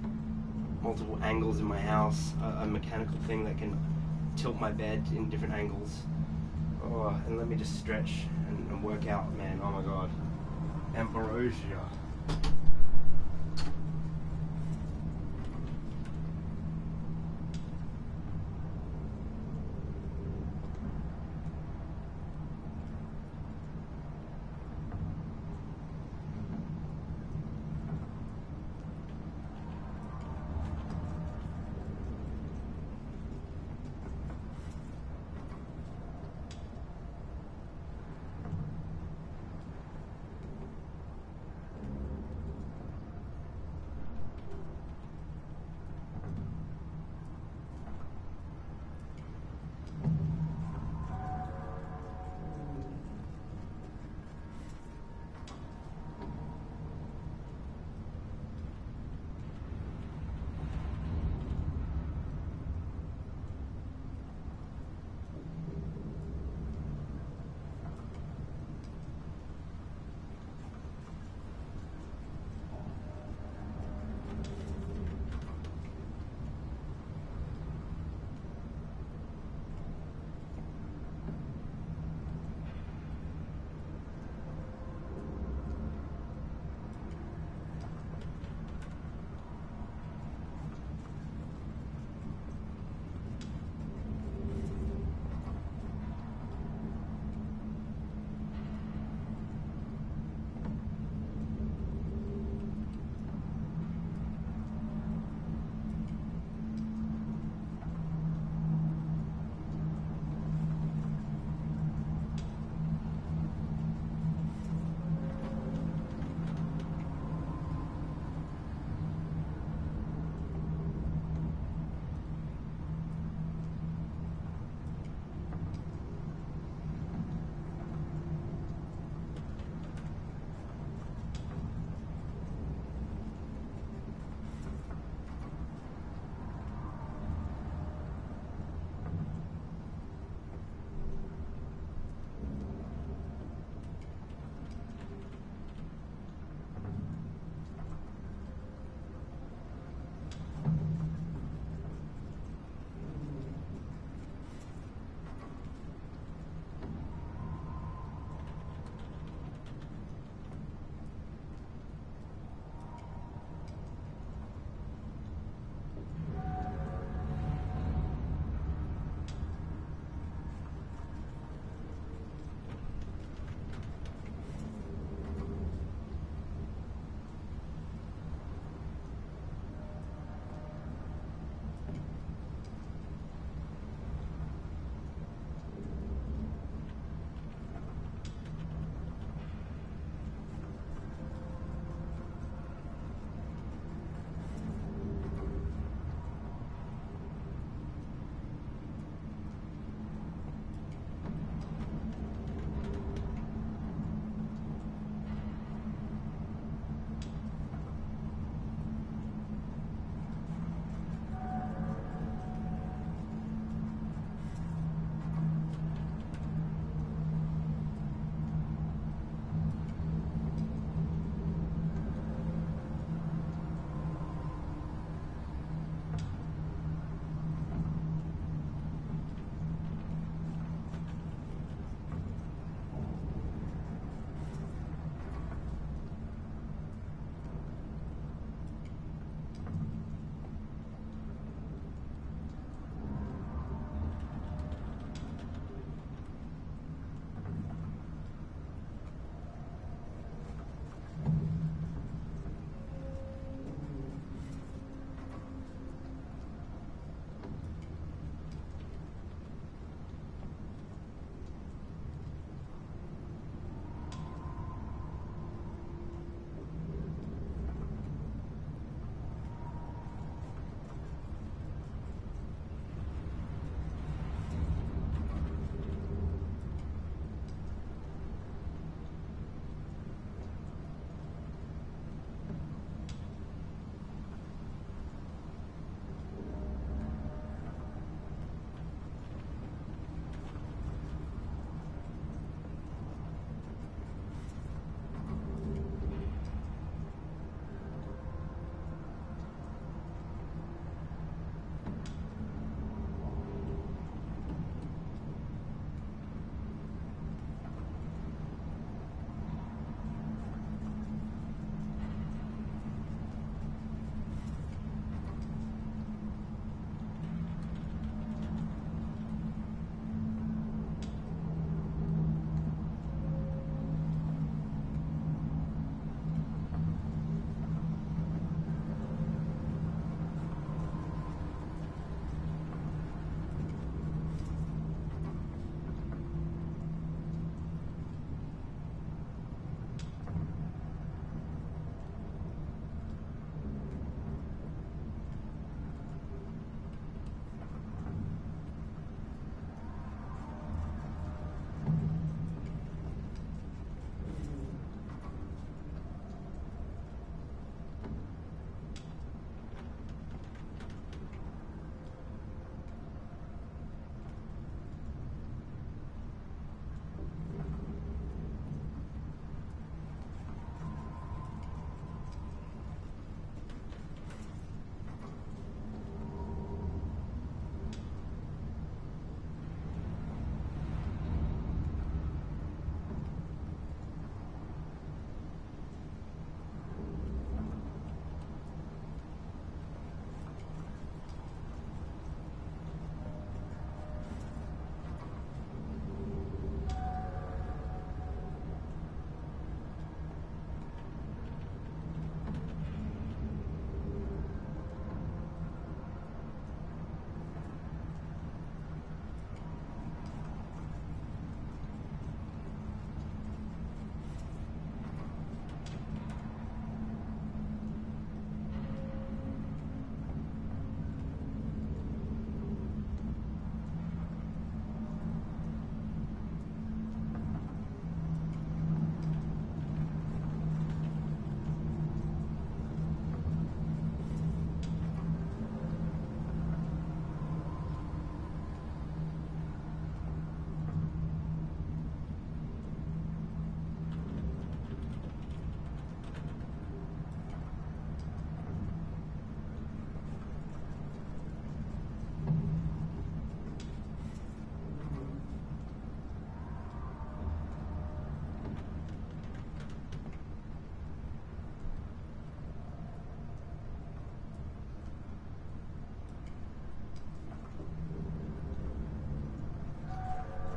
Multiple angles in my house. A mechanical thing that can tilt my bed in different angles. Oh, and let me just stretch and work out, man. Oh my god. Ambrosia.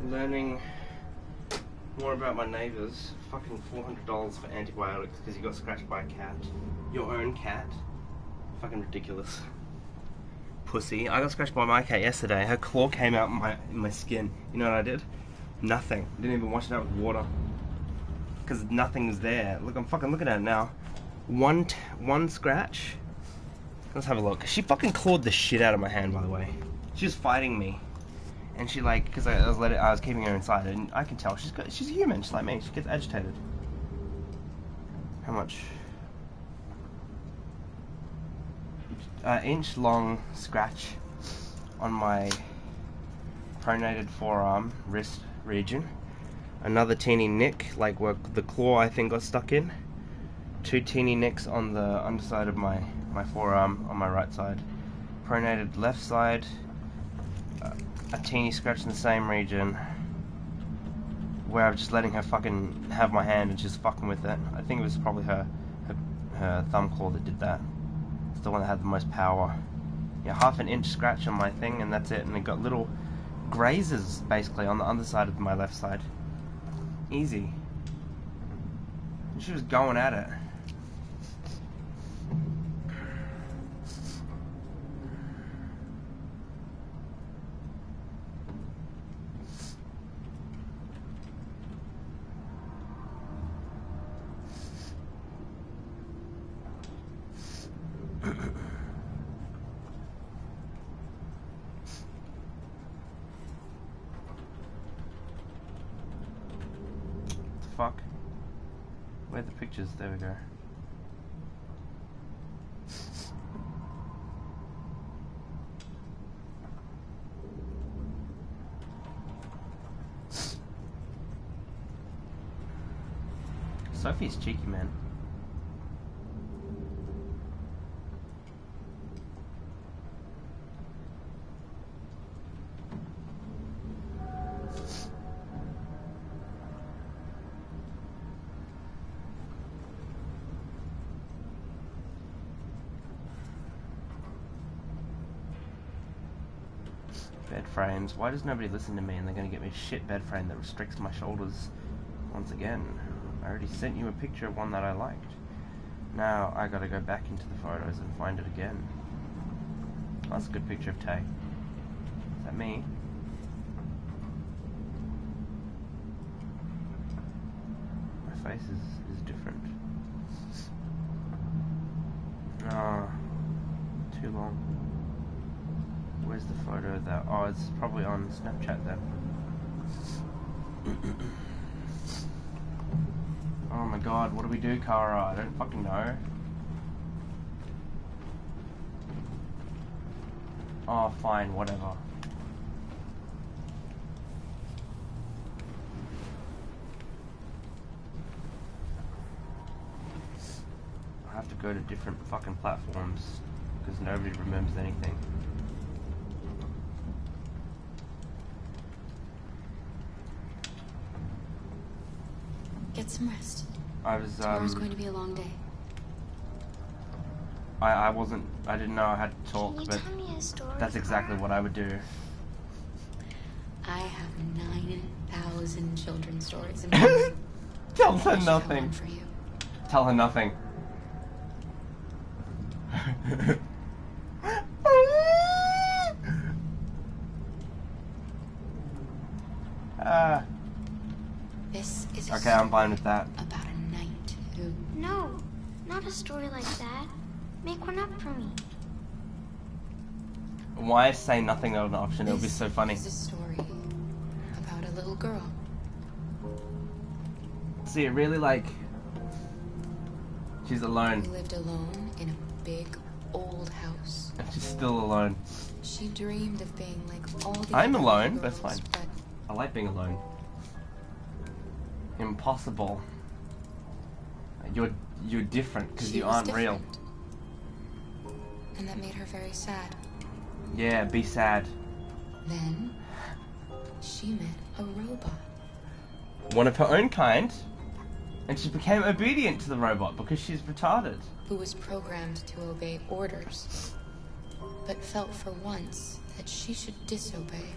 learning more about my neighbours. Fucking $400 for antibiotics because he got scratched by a cat. Your own cat. Fucking ridiculous. Pussy. I got scratched by my cat yesterday. Her claw came out in my skin. You know what I did? Nothing. Didn't even wash it out with water. Because nothing was there. Look, I'm fucking looking at it now. One scratch. Let's have a look. She fucking clawed the shit out of my hand, by the way. She was fighting me. And she like, because I was keeping her inside, and I can tell she's a human, just like me. She gets agitated. How much? Inch long scratch on my pronated forearm, wrist region. Another teeny nick, like where the claw I think got stuck in. 2 teeny nicks on the underside of my forearm on my right side. Pronated left side. A teeny scratch in the same region where I'm just letting her fucking have my hand and she's fucking with it. I think it was probably her thumb claw that did that. It's the one that had the most power. Yeah, 1/2 inch scratch on my thing and that's it. And it got little grazes basically on the underside of my left side. Easy. And she was going at it. Fuck. Where are the pictures? There we go. Sophie's cheeky, man. Bed frames. Why does nobody listen to me and they're going to get me a shit bed frame that restricts my shoulders once again? I already sent you a picture of one that I liked. Now I gotta go back into the photos and find it again. That's a good picture of Tay. Is that me? My face is different. No, too long. Where's the photo that? Oh, it's probably on Snapchat then. Oh my god, what do we do, Kara? I don't fucking know. Oh, fine, whatever. I have to go to different fucking platforms because nobody remembers anything. Get some rest. I was, Tomorrow's going to be a long day. I didn't know I had to talk, Can you but tell me a story, that's exactly Kara? what I would do. I have 9,000 children's stories in Tell her I should have nothing. one for you. Tell her nothing. This is a Okay, I'm story fine with that. about a knight who... No, not a story like that. Make one up for me. Why say nothing not an option? It would be This so funny. is a story about a little girl. See, it really like... She's alone. Who lived alone in a big, old house. And she's still alone. She dreamed of being like all the I'm other alone, little that's girls, fine. But I like being alone. Impossible. You're different because she you was aren't real. different. And that made her very sad. Yeah, be sad. Then she met a robot. One of her own kind, and she became obedient to the robot because she's retarded. Who was programmed to obey orders, but felt for once that she should disobey.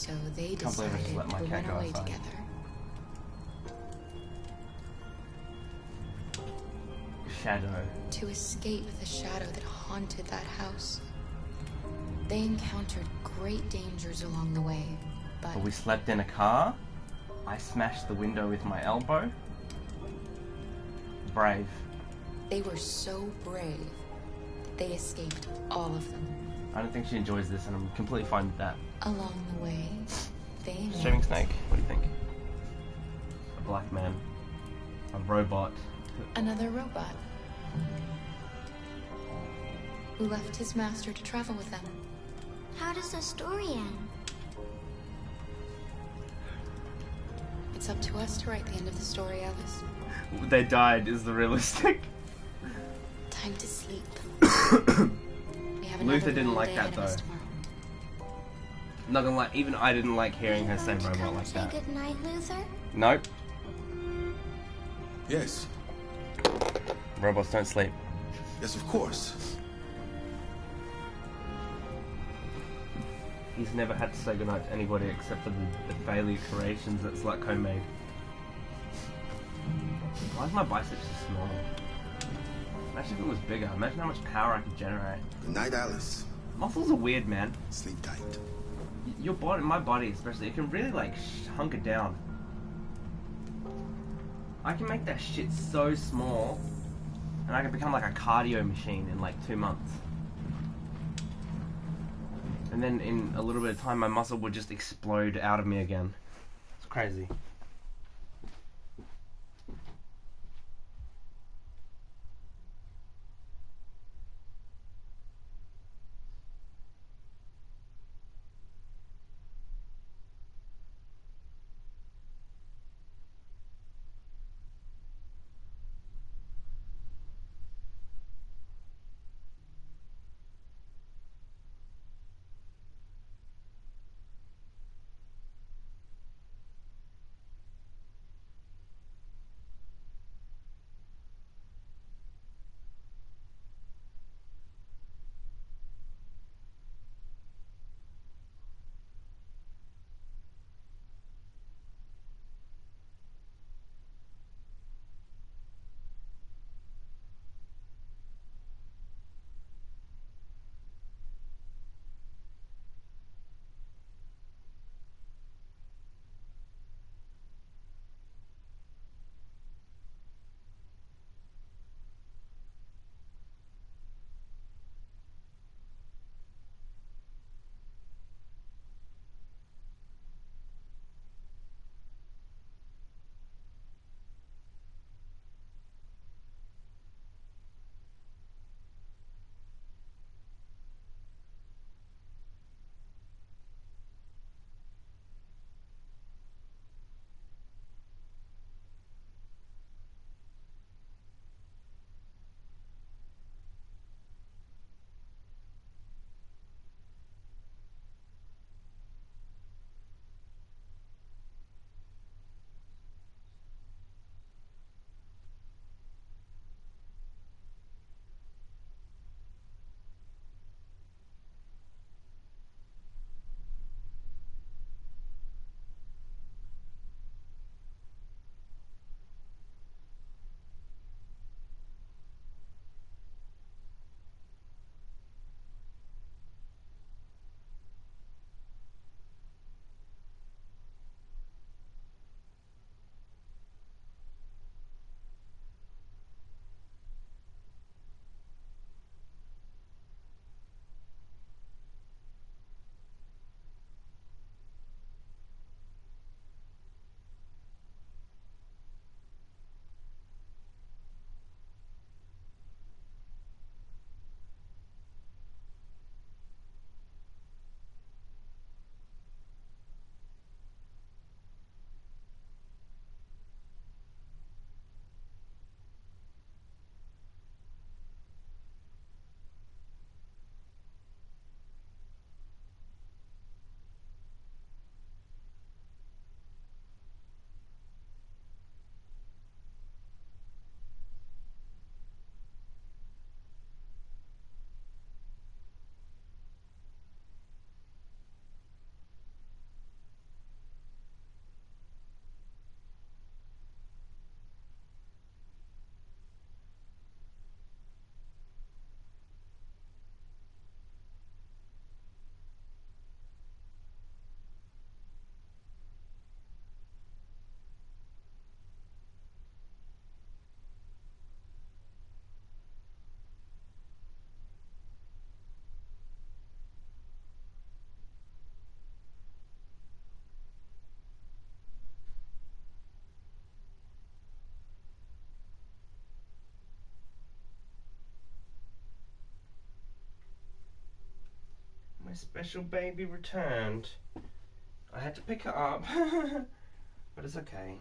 So they Can't believe I just decided let my to cat run go away outside. together. Shadow. To escape the shadow that haunted that house. They encountered great dangers along the way, But we slept in a car. I smashed the window with my elbow. Brave. they were so brave that they escaped all of them. I don't think she enjoys this, and I'm completely fine with that. Along the way, they Shaving met snake. What do you think? A black man. A robot. another robot who left his master to travel with them. How does the story end? It's up to us to write the end of the story, Alice. They died is the realistic. Time to sleep. We have another Luther didn't long like day that, ahead of us though. tomorrow. Not gonna lie, even I didn't like hearing her say Won't you robot come like say that. good night, Luther? Nope. Yes. Robots don't sleep. Yes, of course. He's never had to say goodnight to anybody except for the failure creations that Slutco made. Why is my bicep so small? Imagine if it was bigger. Imagine how much power I could generate. Good night, Alice. Muscles are weird, man. Sleep tight. Your body, my body especially, it can really like hunker down. I can make that shit so small, and I can become like a cardio machine in like 2 months. And then in a little bit of time, my muscle would just explode out of me again. It's crazy. special baby returned. I had to pick her up, but it's okay.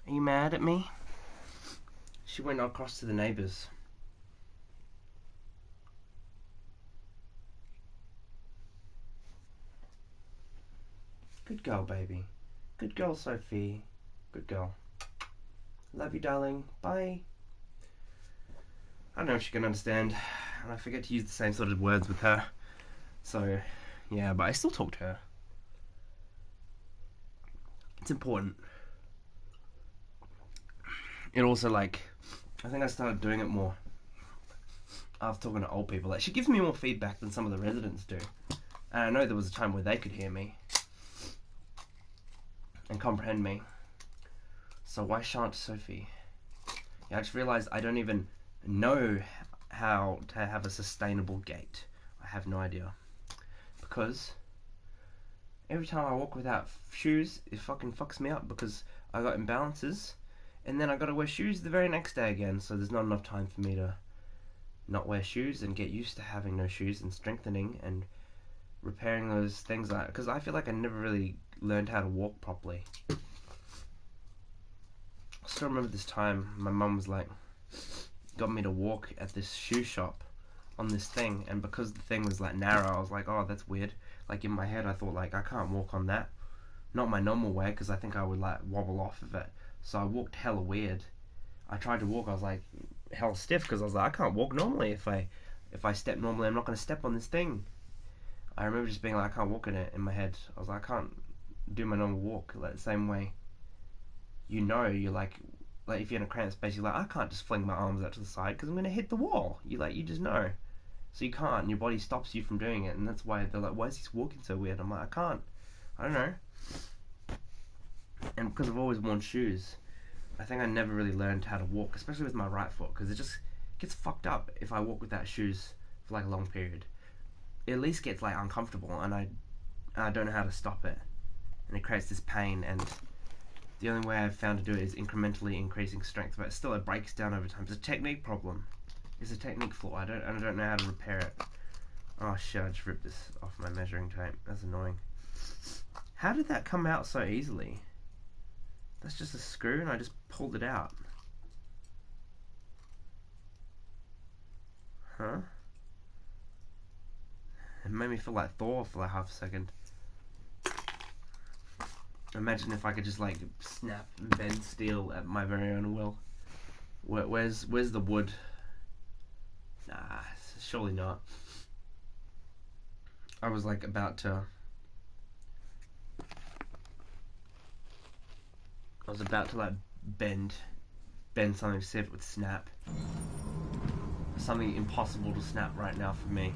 Are you mad at me? She went across to the neighbours. Good girl, baby. Good girl, Sophie. Good girl. Love you, darling. Bye. I don't know if she can understand, and I forget to use the same sort of words with her. So, yeah, but I still talk to her. It's important. It also, like, I think I started doing it more after talking to old people. Like, she gives me more feedback than some of the residents do. And I know there was a time where they could hear me and comprehend me. So why shan't Sophie? Yeah, I just realised I don't even know how to have a sustainable gait. I have no idea. Because every time I walk without shoes, it fucking fucks me up because I got imbalances. And then I gotta wear shoes the very next day again, so there's not enough time for me to not wear shoes and get used to having no shoes and strengthening and repairing those things. Because I feel like I never really learned how to walk properly. I still remember this time my mum was like, got me to walk at this shoe shop on this thing, and because the thing was like narrow, I was like, oh, that's weird. Like in my head I thought, like, I can't walk on that, not my normal way, because I think I would like wobble off of it. So I walked hella weird. I tried to walk, I was like hella stiff because I was like, I can't walk normally. If I step normally, I'm not going to step on this thing. I remember just being like, I can't walk in it in my head. I was like, I can't do my normal walk like the same way. You're like if you're in a cramped space, you're like, I can't just fling my arms out to the side because I'm going to hit the wall. You just know. So you can't, and your body stops you from doing it, and that's why they're like, why is he walking so weird? I'm like, I can't. I don't know. And because I've always worn shoes, I think I never really learned how to walk, especially with my right foot, because it just gets fucked up if I walk without shoes for like a long period. It at least gets like uncomfortable, and I don't know how to stop it, and it creates this pain. And the only way I've found to do it is incrementally increasing strength, but still it breaks down over time. It's a technique problem. It's a technique flaw. I don't know how to repair it. Oh shit! I just ripped this off my measuring tape. That's annoying. How did that come out so easily? That's just a screw and I just pulled it out. Huh? It made me feel like Thor for like half a second. Imagine if I could just like snap and bend steel at my very own will. Where's the wood? Nah, surely not. I was like about to like bend something, see if it would snap. Something impossible to snap right now for me.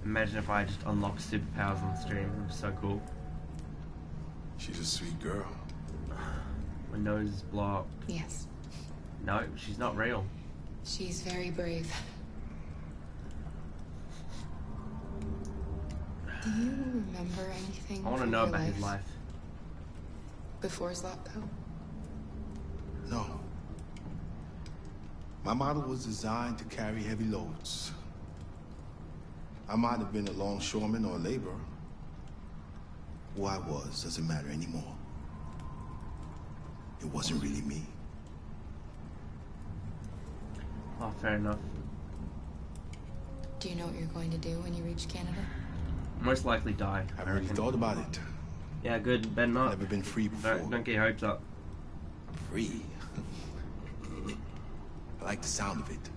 Imagine if I just unlocked superpowers on stream. It would be so cool. She's a sweet girl. My nose is blocked. Yes. No, she's not real. She's very brave. Do you remember anything I want to from know your about his life. Before Zlatko? No. My model was designed to carry heavy loads. I might have been a longshoreman or a laborer. Who I was doesn't matter anymore. It wasn't really me. Oh, fair enough. Do you know what you're going to do when you reach Canada? Most likely die. I've already thought about it. Yeah, good. Better not. Never been free before. Don't get your hopes up. Free? I like the sound of it.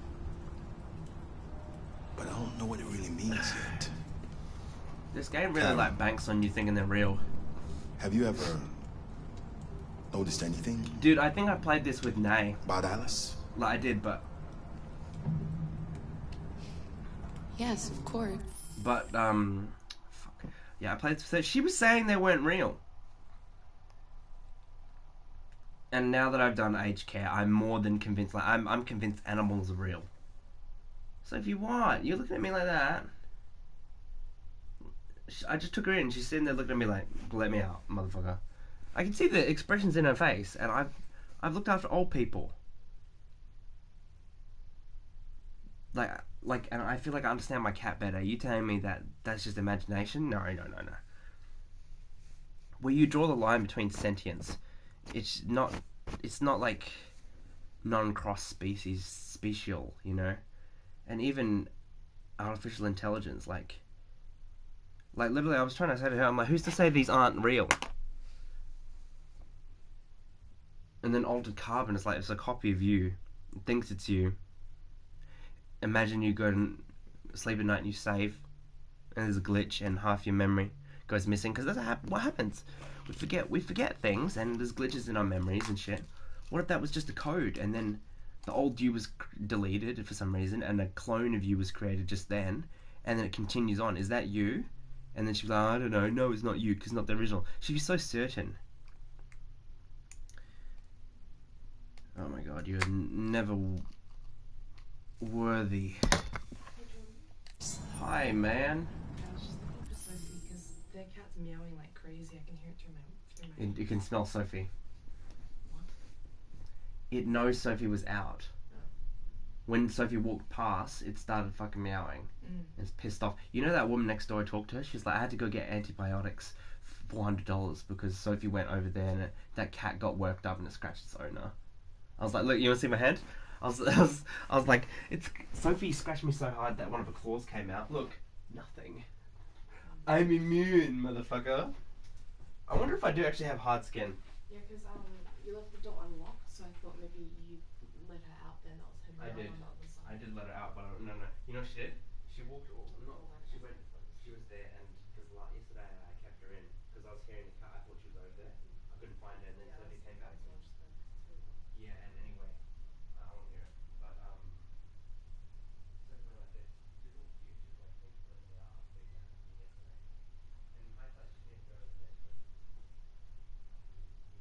But I don't know what it really means yet. This game really like banks on you thinking they're real. Have you ever noticed anything Dude, I think I played this with Nay. about Alice? Like I did, but Yes, of course. fuck. Yeah, I played. So she was saying they weren't real. And now that I've done aged care, I'm more than convinced. Like I'm convinced animals are real. So if you want, you're looking at me like that. I just took her in. She's sitting there looking at me like, "Let me out, motherfucker." I can see the expressions in her face, and I've looked after old people. like, and I feel like I understand my cat better. You telling me that that's just imagination? No. Where you draw the line between sentience, it's not like non-cross species, special, you know, and even artificial intelligence, like literally, I was trying to say to her, I'm like, who's to say these aren't real? And then altered carbon is like, it's a copy of you. It thinks it's you. Imagine you go to sleep at night and you save, and there's a glitch and half your memory goes missing, because that's what happens. We forget things, and there's glitches in our memories and shit. What if that was just a code, and then the old you was deleted for some reason, and a clone of you was created just then, and then it continues on? Is that you? And then she'd be like, I don't know. No, it's not you, because it's not the original. She'd be so certain. Oh my god, you're never worthy. Hi, man. I was just looking for Sophie because their cat's meowing like crazy. I can hear it through my. You can smell Sophie. What? It knows Sophie was out. When Sophie walked past, it started fucking meowing. It's pissed off. You know that woman next door, I talked to her? She's like, I had to go get antibiotics, $400, because Sophie went over there and that cat got worked up and it scratched its owner. I was like, look, you want to see my hand? I was like, Sophie scratched me so hard that one of her claws came out. Look, nothing. I'm immune, motherfucker. I wonder if I do actually have hard skin. Yeah, because you left the door unlocked, so I thought maybe you let her out then. That was her I did. on the other side. I did let her out, but no. You know what she did? She walked all. No, she went. She was there, and because yesterday I kept her in because I was hearing the cat. I thought she was over there. I couldn't find her, and then Sophie came back. Yeah, and anyway, I won't hear it. But Sophie went like this. She's all cute. She's like, thanks for letting me out after being mad at me yesterday. And in hindsight, she didn't go over there. But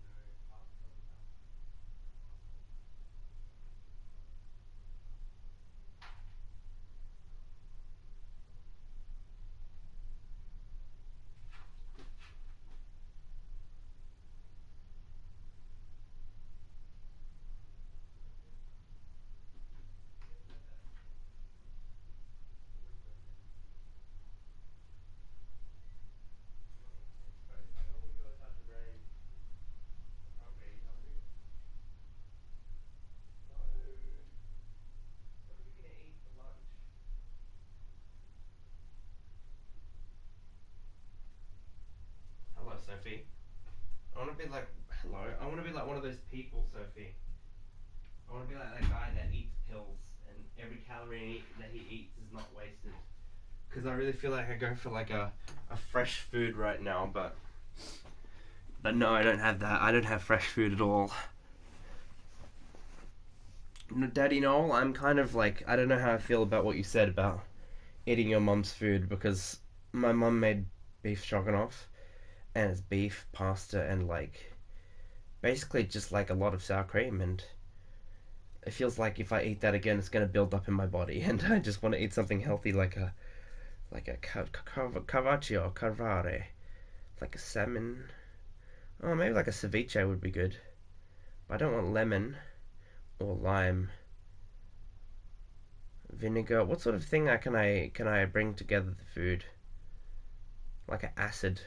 you know, half the time. Hello, Sophie. I want to be like, hello. I want to be like one of those people, Sophie. I want to be like that guy that eats pills and every calorie that he eats is not wasted. Because I really feel like I go for like a fresh food right now, but no, I don't have that. I don't have fresh food at all. Daddy Noel, I'm kind of like, I don't know how I feel about what you said about eating your mum's food, because my mum made beef stroganoff, and it's beef, pasta, and like basically just like a lot of sour cream, and it feels like if I eat that again, it's gonna build up in my body, and I just want to eat something healthy, like a carpaccio, carvare, like a salmon. Oh, maybe like a ceviche would be good, but I don't want lemon or lime. Vinegar. What sort of thing can I bring together the food? Like an acid.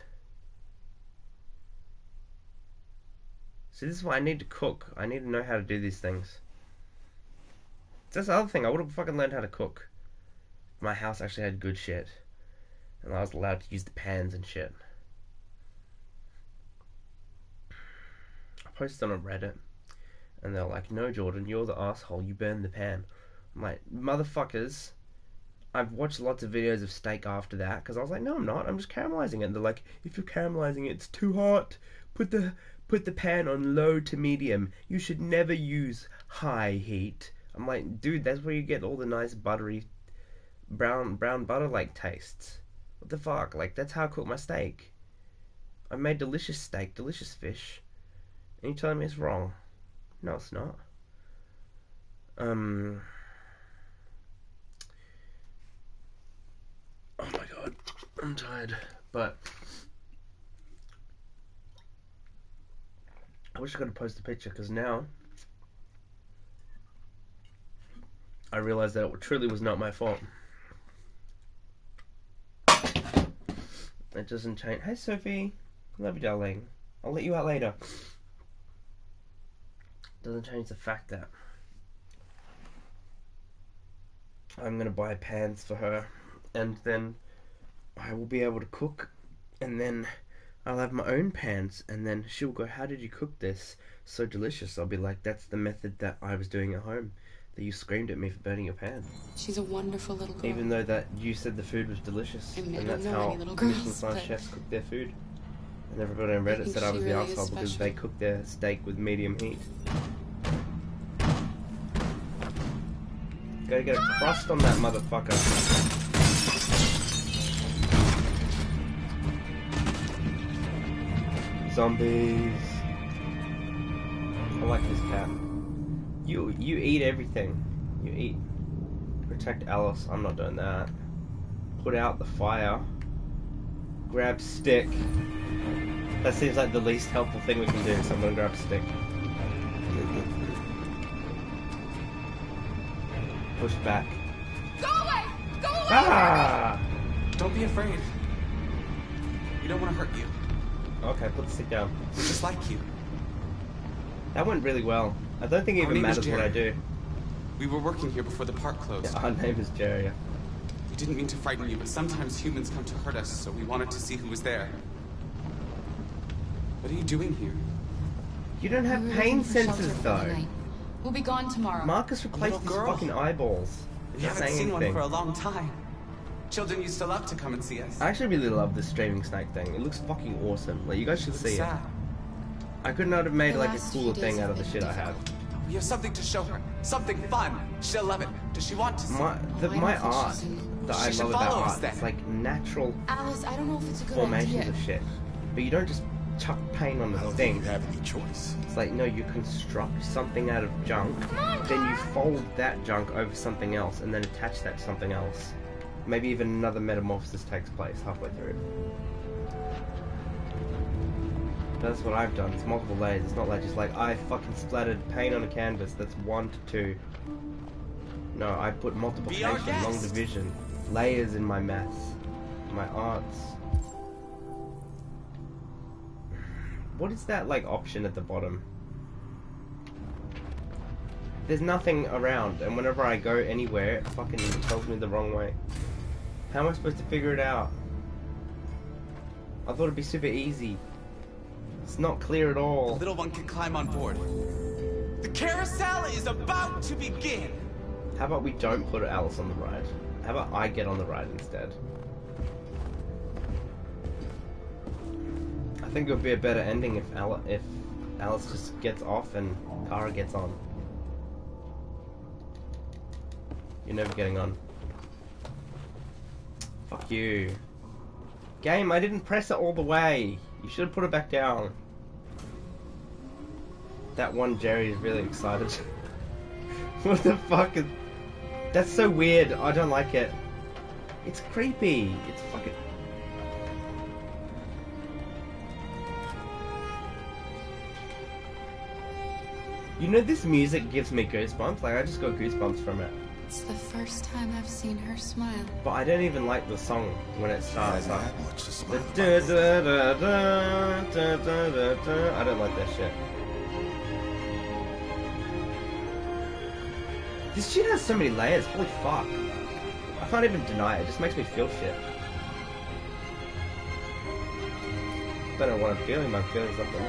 See, this is why I need to cook. I need to know how to do these things. That's the other thing. I would have fucking learned how to cook. My house actually had good shit, and I was allowed to use the pans and shit. I posted on Reddit, and they're like, no, Jordan, you're the asshole, you burned the pan. I'm like, motherfuckers, I've watched lots of videos of steak after that, because I was like, no, I'm not, I'm just caramelizing it. And they're like, if you're caramelizing it, it's too hot. Put the pan on low to medium. You should never use high heat. I'm like, dude, that's where you get all the nice buttery brown butter-like tastes. What the fuck? Like, that's how I cook my steak. I made delicious steak, delicious fish. And you're telling me it's wrong? No, it's not. Oh my god, I'm tired. But I wish I could have posted a picture, because now I I realized that it truly was not my fault. It doesn't change. Hey, Sophie. Love you, darling. I'll let you out later. Doesn't change the fact that I'm gonna buy pans for her, and then I will be able to cook, and then I'll have my own pans, and then she'll go, "How did you cook this? So delicious." I'll be like, "That's the method that I was doing at home. That you screamed at me for burning your pan." She's a wonderful little girl. Even though that you said the food was delicious, I mean, I and don't that's know how any little girls, Michelin but chefs cook their food. And everybody on I Reddit think said I was she the really is asshole because special. they cooked their steak with medium heat. Gotta get a crust on that motherfucker. Zombies. I like this cat. You eat everything. You eat. Protect Alice. I'm not doing that. Put out the fire. Grab stick. That seems like the least helpful thing we can do. Someone grab a stick. Push back. Go away! Go away! Ah! Don't be afraid. We don't want to hurt you. Okay, put the stick down. We're just like you. That went really well. I don't think it Our even name is matters what I Jerry. do. We were working here before the park closed. Yeah, our name is Jerry. We didn't mean to frighten you, but sometimes humans come to hurt us, so we wanted to see who was there. What are you doing here? You don't have We were pain looking for shelter sensors for the though. night. We'll be gone tomorrow. Marcus replaced little his girl. fucking eyeballs. We Didn't haven't say seen one anything. for a long time. Children used to love to come and see us. I actually really love this streaming snake thing. It looks fucking awesome. Like, you guys should It's see sad. it. I could not have made The like a last cooler few days thing out of have the been shit I have. difficult. We have something to show her. Something fun. She'll love it. Does she want to see? My I don't my think art she's in- that I She should love about follow us art then. is like natural Alice, I don't know if it's a good formations idea. of shit. But you don't just chuck paint on I the don't thing. think you have any choice. It's like, no, you construct something out of junk, then you fold that junk over something else, and then attach that to something else. Maybe even another metamorphosis takes place halfway through. That's what I've done. It's multiple layers. It's not like just like, I fucking splattered paint on a canvas. That's 1 to 2. No, I put multiplication, long guest. division, layers in my maths, my arts. What is that, like, option at the bottom? There's nothing around, and whenever I go anywhere, it fucking tells me the wrong way. How am I supposed to figure it out? I thought it'd be super easy. It's not clear at The all. little one can climb on board. The carousel is about to begin. How about we don't put Alice on the ride? How about I get on the ride instead? I think it would be a better ending if Alice just gets off and Kara gets on. You're never getting on. Fuck you. Game, I didn't press it all the way. You should have put it back down. That one Jerry is really excited. What the fuck is... That's so weird. I don't like it. It's creepy. It's fucking... You know, this music gives me goosebumps. Like, I just got goosebumps from it. It's the first time I've seen her smile. But I don't even like the song when it He starts. hasn't had much to smile about. Da, da, da, da, da, da, da, da. I don't like that shit. This shit has so many layers. Holy fuck. I can't even deny it. It just makes me feel shit. I don't know what I'm feeling, but I'm feeling something.